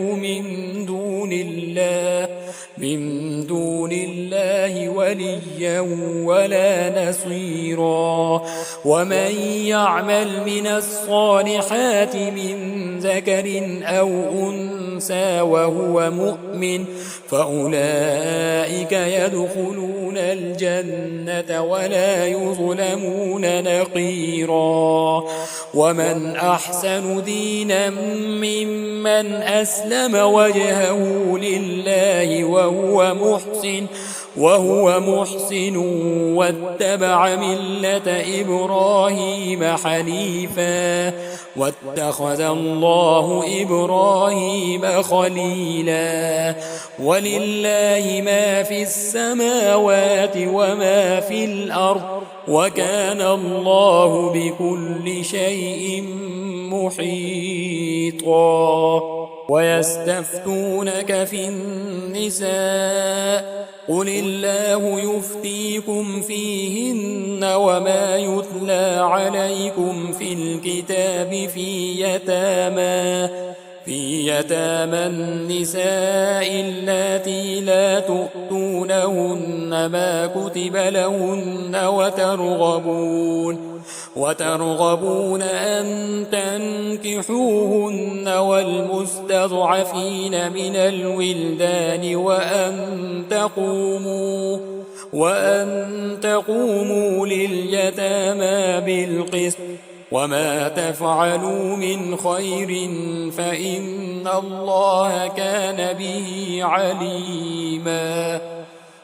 من دون الله وليا ولا نصيرا ومن يعمل من الصالحات من ذكر أو أنثى وهو مؤمن فأولئك يدخلون الجنة ولا يظلمون نقيرا ومن أحسن دينا ممن أسلم وجهه لله وهو محسن واتبع ملة إبراهيم حنيفا واتخذ الله إبراهيم خليلا ولله ما في السماوات وما في الأرض وكان الله بكل شيء محيطا ويستفتونك في النساء قل الله يفتيكم فيهن وما يتلى عليكم في الكتاب في يتامى النساء اللاتي لا تؤتونهن ما كتب لهن وترغبون أن تنكحوهن والمستضعفين من الولدان وأن تقوموا لليتامى بالقسط وما تفعلوا من خير فإن الله كان به عليما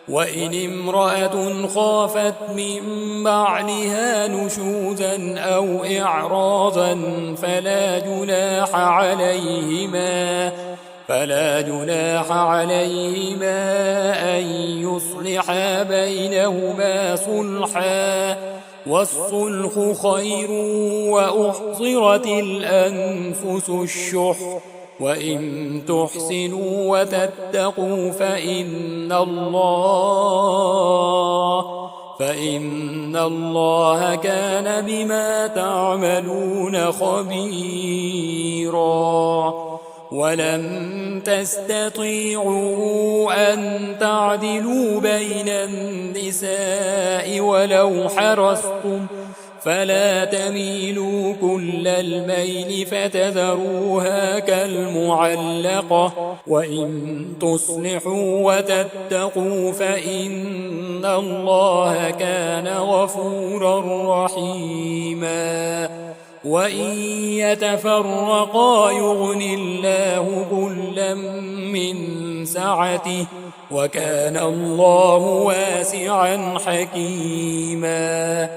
وإن امرأة خافت من بعلها نشوزا أو إعراضا فلا جناح عليهما أن يصلحا بينهما صلحا والصلح خير وأحضرت الأنفس الشح وإن تحسنوا وتتقوا فإن الله كان بما تعملون خبيرا ولن تستطيعوا أن تعدلوا بين النساء ولو حرصتم فلا تميلوا كل الميل فتذروها كالمعلقة وإن تصلحوا وتتقوا فإن الله كان غفورا رحيما وإن يتفرقا يغن الله كلا من سعته وكان الله واسعا حكيما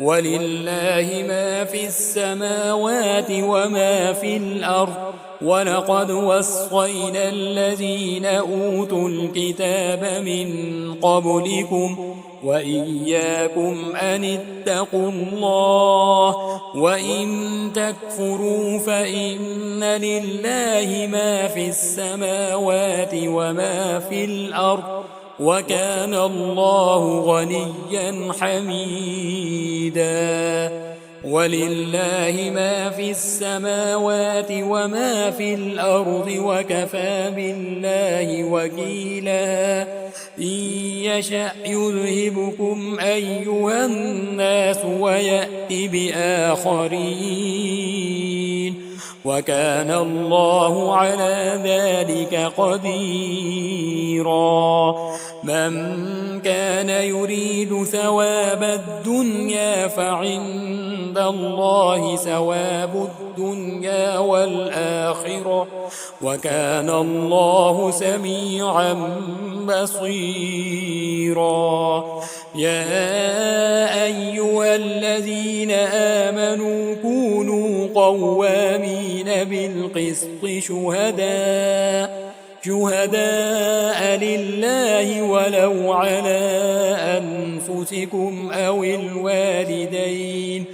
ولله ما في السماوات وما في الأرض ولقد وصينا الذين أوتوا الكتاب من قبلكم وإياكم أن اتقوا الله وإن تكفروا فإن لله ما في السماوات وما في الأرض وكان الله غنيا حميدا ولله ما في السماوات وما في الأرض وكفى بالله وكيلا إن يشأ يذهبكم أيها الناس ويأت بآخرين وكان الله على ذلك قديرا من كان يريد ثواب الدنيا فعند الله ثواب الدنيا والآخرة وكان الله سميعا بصيرا يا أيها الذين آمنوا كونوا قوامين بالقسط شهداء لله ولو على أنفسكم أو الوالدين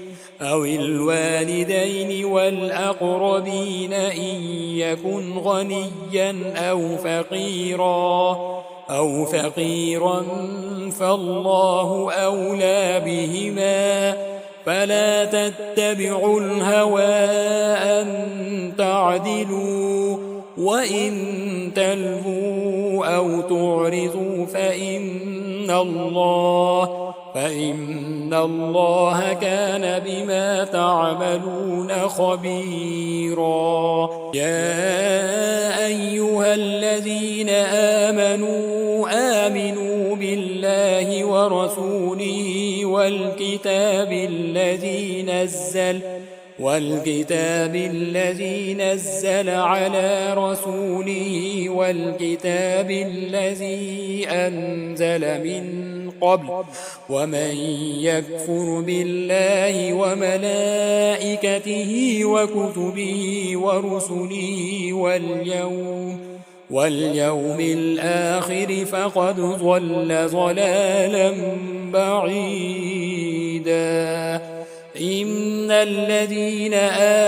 والأقربين إن يكن غنيا أو فقيرا فالله أولى بهما فلا تتبعوا الهوى أن تعدلوا وإن تلووا أو تعرضوا فإن الله كان بما تعملون خبيرا يا أيها الذين آمنوا بالله ورسوله والكتاب الذي نزل على رسوله والكتاب الذي أنزل من قبل ومن يكفر بالله وملائكته وكتبه ورسله واليوم الآخر فقد ضل ضلالا بعيدا إن الذين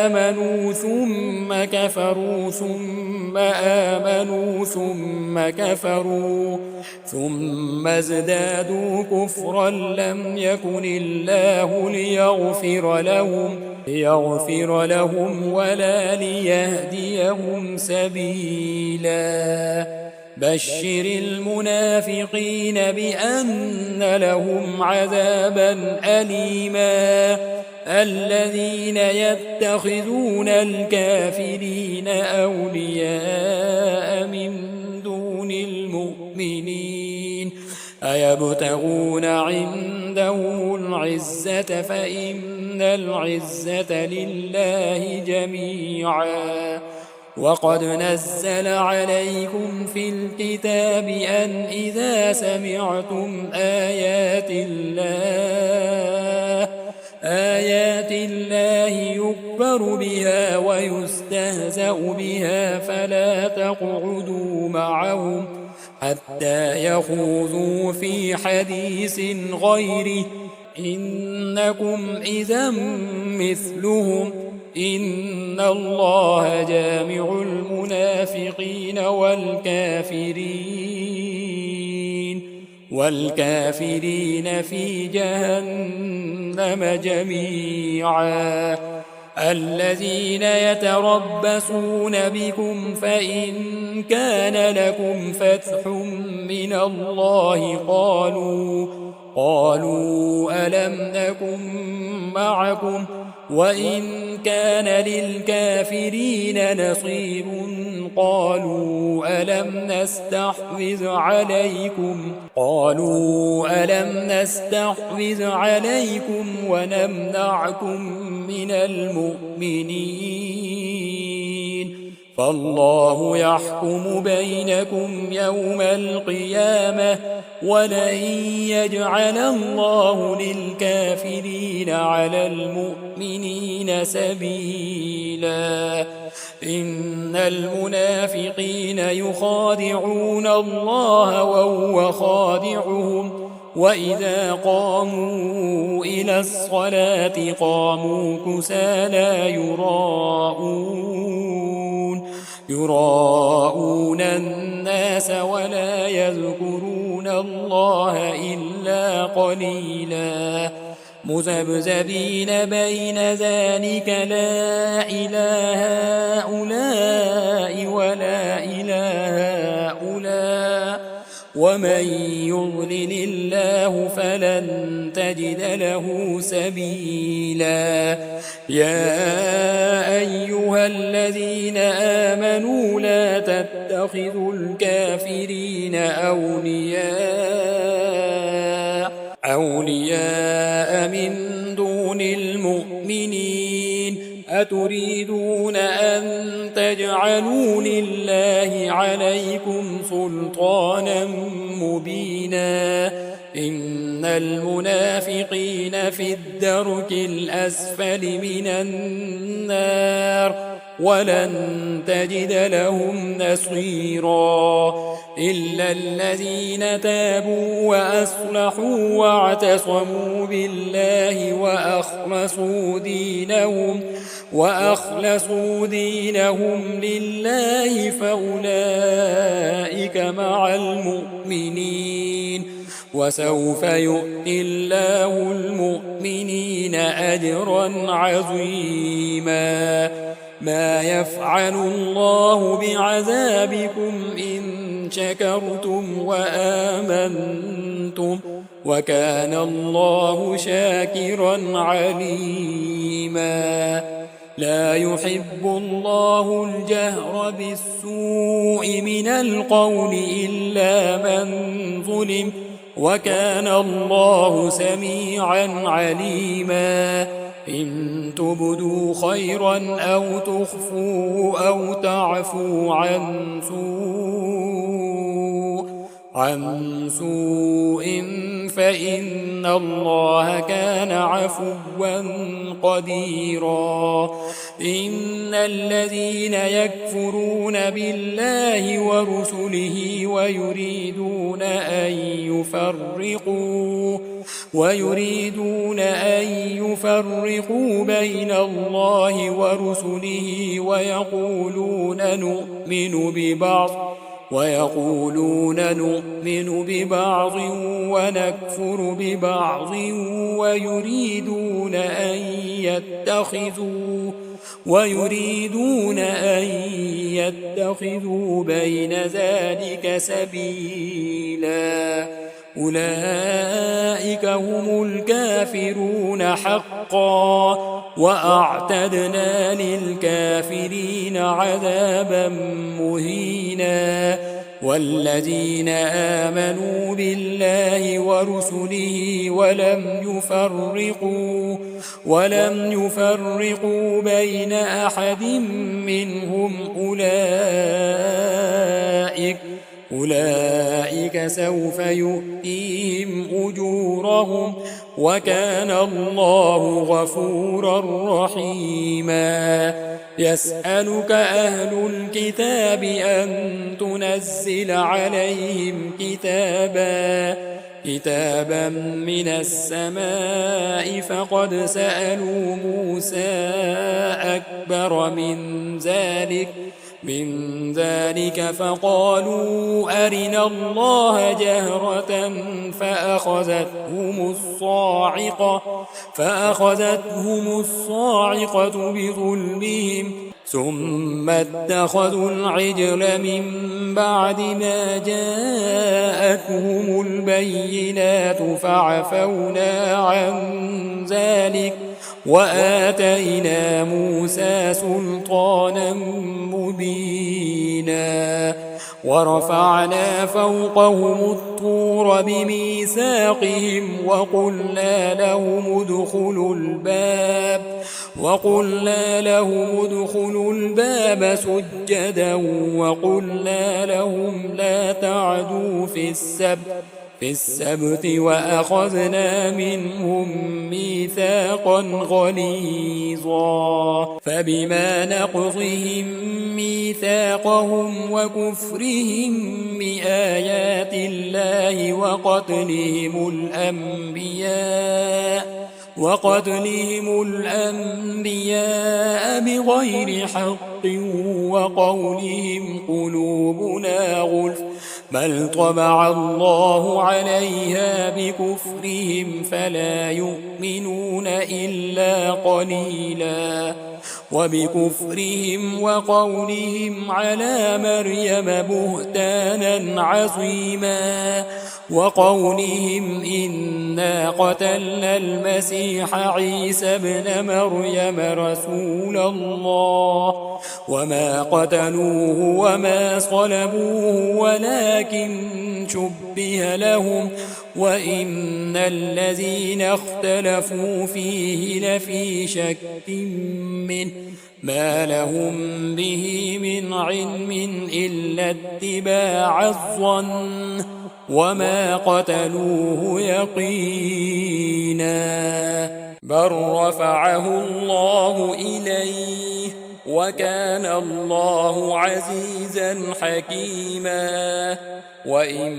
آمنوا ثم كفروا ثم آمنوا ثم كفروا ثم ازدادوا كفرا لم يكن الله ليغفر لهم ولا ليهديهم سبيلا بشر المنافقين بأن لهم عذابا أليما الذين يتخذون الكافرين أولياء من دون المؤمنين أيبتغون عندهم العزة فإن العزة لله جميعا وقد نزل عليكم في الكتاب أن إذا سمعتم آيات الله يكفر بها ويستهزأ بها فلا تقعدوا معهم حتى يخوضوا في حديث غيره إنكم إذا مثلهم إن الله جامع المنافقين والكافرين في جهنم جميعا الذين يتربصون بكم فإن كان لكم فتح من الله قالوا ألم نكن معكم وإن كان للكافرين نصيب قالوا ألم نستحوذ عليكم ونمنعكم من المؤمنين فالله يحكم بينكم يوم القيامة ولن يجعل الله للكافرين على المؤمنين سبيلا إن المنافقين يخادعون الله وهو خادعهم وإذا قاموا إلى الصلاة قاموا كسالى يراءون الناس ولا يذكرون الله إلا قليلا مذبذبين بين ذلك لا إله هؤلاء ولا إله هؤلاء ومن يضلل الله فلن تجد له سبيلا يا أيها الذين آمنوا لا تتخذوا الكافرين أولياء من دون المؤمنين أتريدون أن تجعلوا لله عليكم سلطانا مبينا إن المنافقين في الدرك الأسفل من النار ولن تجد لهم نصيرا إلا الذين تابوا وأصلحوا واعتصموا بالله وأخلصوا دينهم لله فأولئك مع المؤمنين وسوف يؤتي الله المؤمنين أجرا عظيما ما يفعل الله بعذابكم إن شكرتم وآمنتم وكان الله شاكرا عليما لا يحب الله الجهر بالسوء من القول إلا من ظلم وكان الله سميعا عليما إن تبدوا خيرا أو تخفوه أو تعفوا عن سوء فإن الله كان عفوا قديرا إن الذين يكفرون بالله ورسله ويريدون أن يفرقوا بين الله ورسله ويقولون نؤمن ببعض ونكفر ببعض ويريدون أن يتخذوا بين ذلك سبيلا أولئك هم الكافرون حقا وأعتدنا للكافرين عذابا مهينا والذين آمنوا بالله ورسله ولم يفرقوا بين أحد منهم أولئك سوف يؤتيهم أجورهم وكان الله غفورا رحيما يسألك أهل الكتاب أن تنزل عليهم كتابا من السماء فقد سألوا موسى أكبر من ذلك فقالوا أرنا الله جهرة فأخذتهم الصاعقة بظلمهم ثم اتخذوا العجل من بعد ما جاءتهم البينات فعفونا عن ذلك وآتينا موسى سلطانا مبينا ورفعنا فوقهم الطور بميثاقهم وقلنا لهم ادخلوا الباب سجدا وقلنا لهم لا تعدوا في السبت في السبت وأخذنا منهم ميثاقا غليظا فبما نقضهم ميثاقهم وكفرهم بآيات الله وقتلهم الأنبياء بغير حق وقولهم قلوبنا غلف بل طبع الله عليها بكفرهم فلا يؤمنون إلا قليلا وبكفرهم وقولهم على مريم بهتانا عظيما وقولهم إنا قتلنا المسيح عيسى ابن مريم رسول الله وما قتلوه وما صلبوه ولكن شبه لهم وإن الذين اختلفوا فيه لفي شك منه ما لهم به من علم إلا اتباع الظن وما قتلوه يقينا بل رفعه الله إليه وكان الله عزيزا حكيما وإن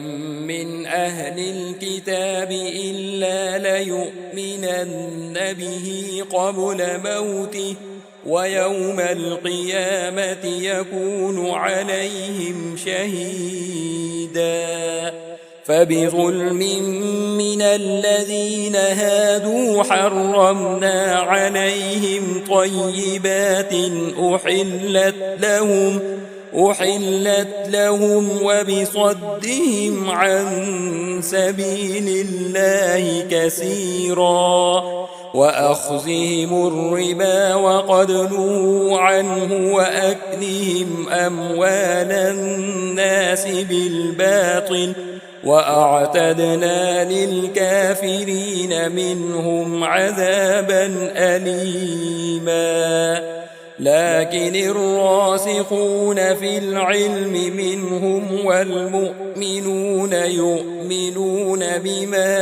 من أهل الكتاب إلا ليؤمنن به قبل موته ويوم القيامة يكون عليهم شهيدا فبظلم من الذين هادوا حرمنا عليهم طيبات أحلت لهم وبصدهم عن سبيل الله كثيرا وأخذهم الربا وقد نهوا عنه وأكلهم أموال الناس بالباطل وأعتدنا للكافرين منهم عذابا أليما لكن الراسخون في العلم منهم والمؤمنون يؤمنون بما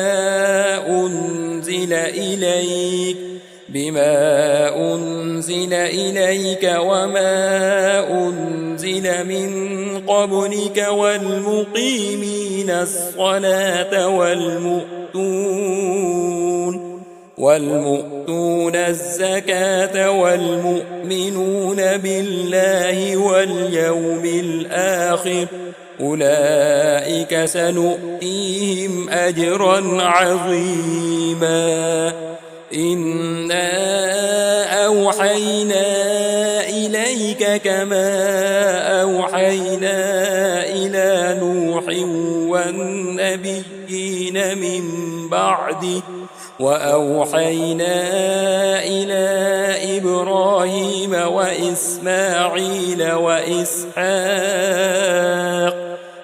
أنزل إليك وما أنزل من قبلك والمقيمين الصلاة والمؤتون الزكاة والمؤمنون بالله واليوم الآخر أولئك سنؤتيهم أجرا عظيما إنا أوحينا إليك كما أوحينا إلى نوح والنبيين من بعده وأوحينا إلى إبراهيم وإسماعيل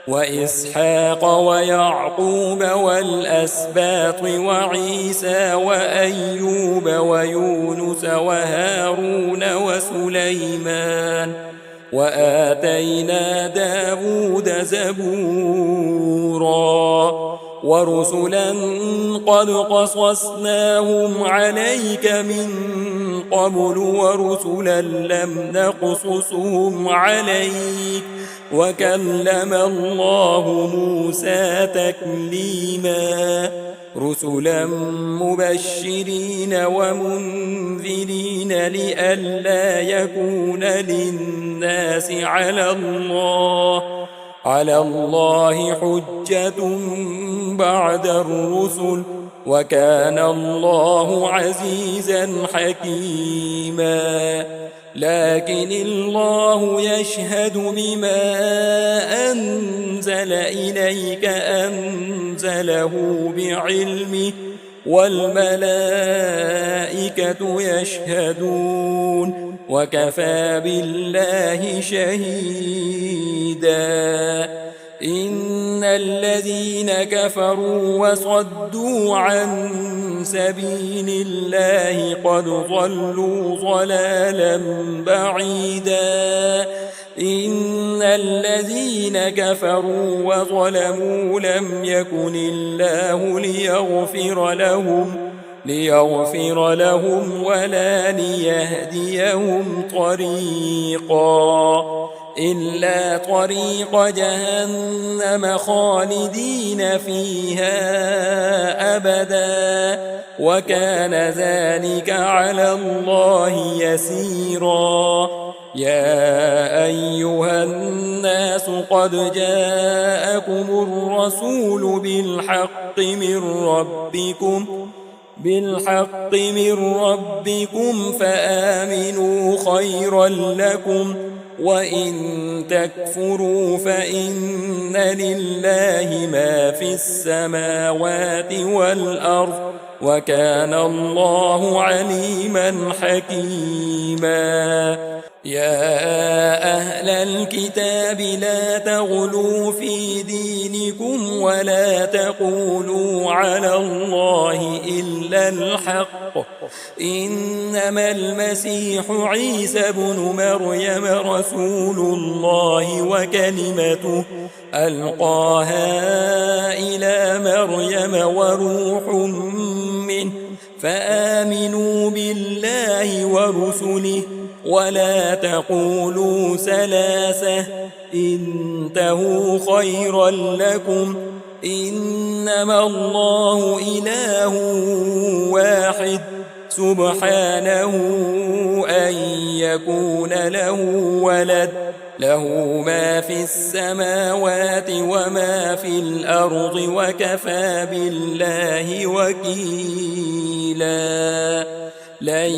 وإسحاق ويعقوب والأسباط وعيسى وأيوب ويونس وهارون وسليمان وآتينا داود زبورا ورسلا قد قصصناهم عليك من قبل ورسلا لم نقصصهم عليك وكلم الله موسى تكليما رسلا مبشرين ومنذرين لئلا يكون للناس على الله حجة بعد الرسل وكان الله عزيزا حكيما لكن الله يشهد بما أنزل إليك أنزله بعلمه والملائكة يشهدون وكفى بالله شهيدا إن الذين كفروا وصدوا عن سبيل الله قد ضلوا ضلالا بعيدا إن الذين كفروا وظلموا لم يكن الله ليغفر لهم ولا ليهديهم طريقا إلا طريق جهنم خالدين فيها أبدا وكان ذلك على الله يسيرا يا أيها الناس قد جاءكم الرسول بالحق من ربكم فآمنوا خيرا لكم وإن تكفروا فإن لله ما في السماوات والأرض وكان الله عليما حكيما يا أهل الكتاب لا تغلوا في دينكم ولا تقولوا على الله إلا الحق إنما المسيح عيسى بن مريم رسول الله وكلمته ألقاها إلى مريم وروح منه فآمنوا بالله ورسله ولا تقولوا ثلاثة انتهوا خيرا لكم إنما الله إله واحد سبحانه أن يكون له ولد له ما في السماوات وما في الأرض وكفى بالله وكيلا لن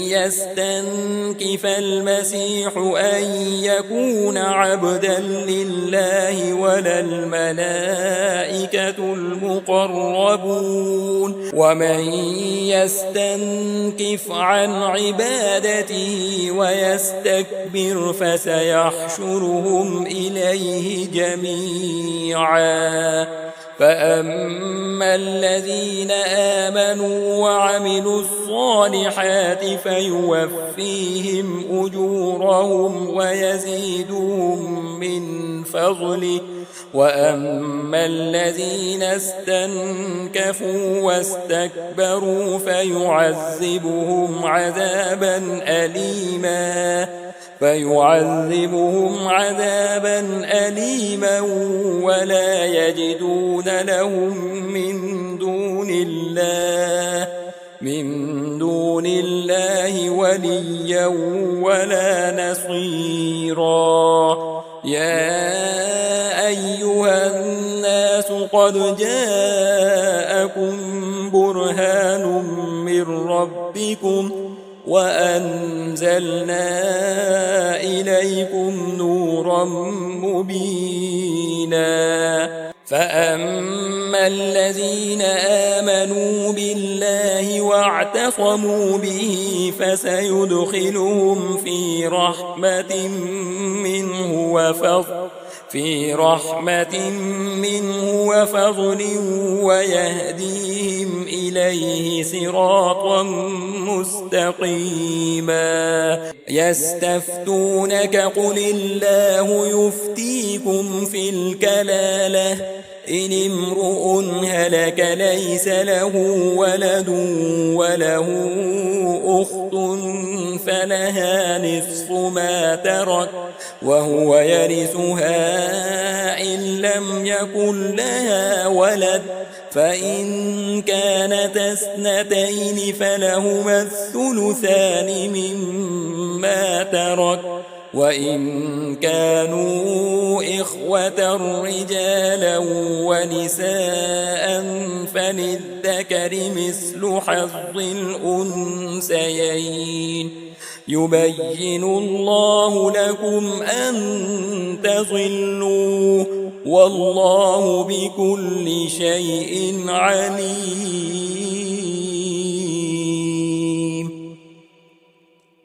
يستنكف المسيح أن يكون عبدا لله ولا الملائكة المقربون ومن يستنكف عن عبادته ويستكبر فسيحشرهم إليه جميعا فأما الذين آمنوا وعملوا الصالحات فيوفيهم أجورهم ويزيدهم من فضله وأما الذين استنكفوا واستكبروا فيعذبهم عذابا أليما ولا يجدون لهم من دون الله وليا ولا نصيرا يا أيها الناس قد جاءكم برهان من ربكم وأنزلنا إليكم نورا مبينا فأما الذين آمنوا بالله واعتصموا به فسيدخلهم في رحمة منه وفضل ويهديهم إليه صراطا مستقيما يستفتونك قل الله يفتيكم في الكلالة إن امرؤ هلك ليس له ولد وله أخت فلها نصف ما ترك وهو يرثها إن لم يكن لها ولد فإن كانتا اثنتين فلهما الثلثان مما ترك وإن كانوا إخوة رجالا ونساء فللذكر مثل حظ الأنثيين يبين الله لكم أن تضلوا والله بكل شيء عليم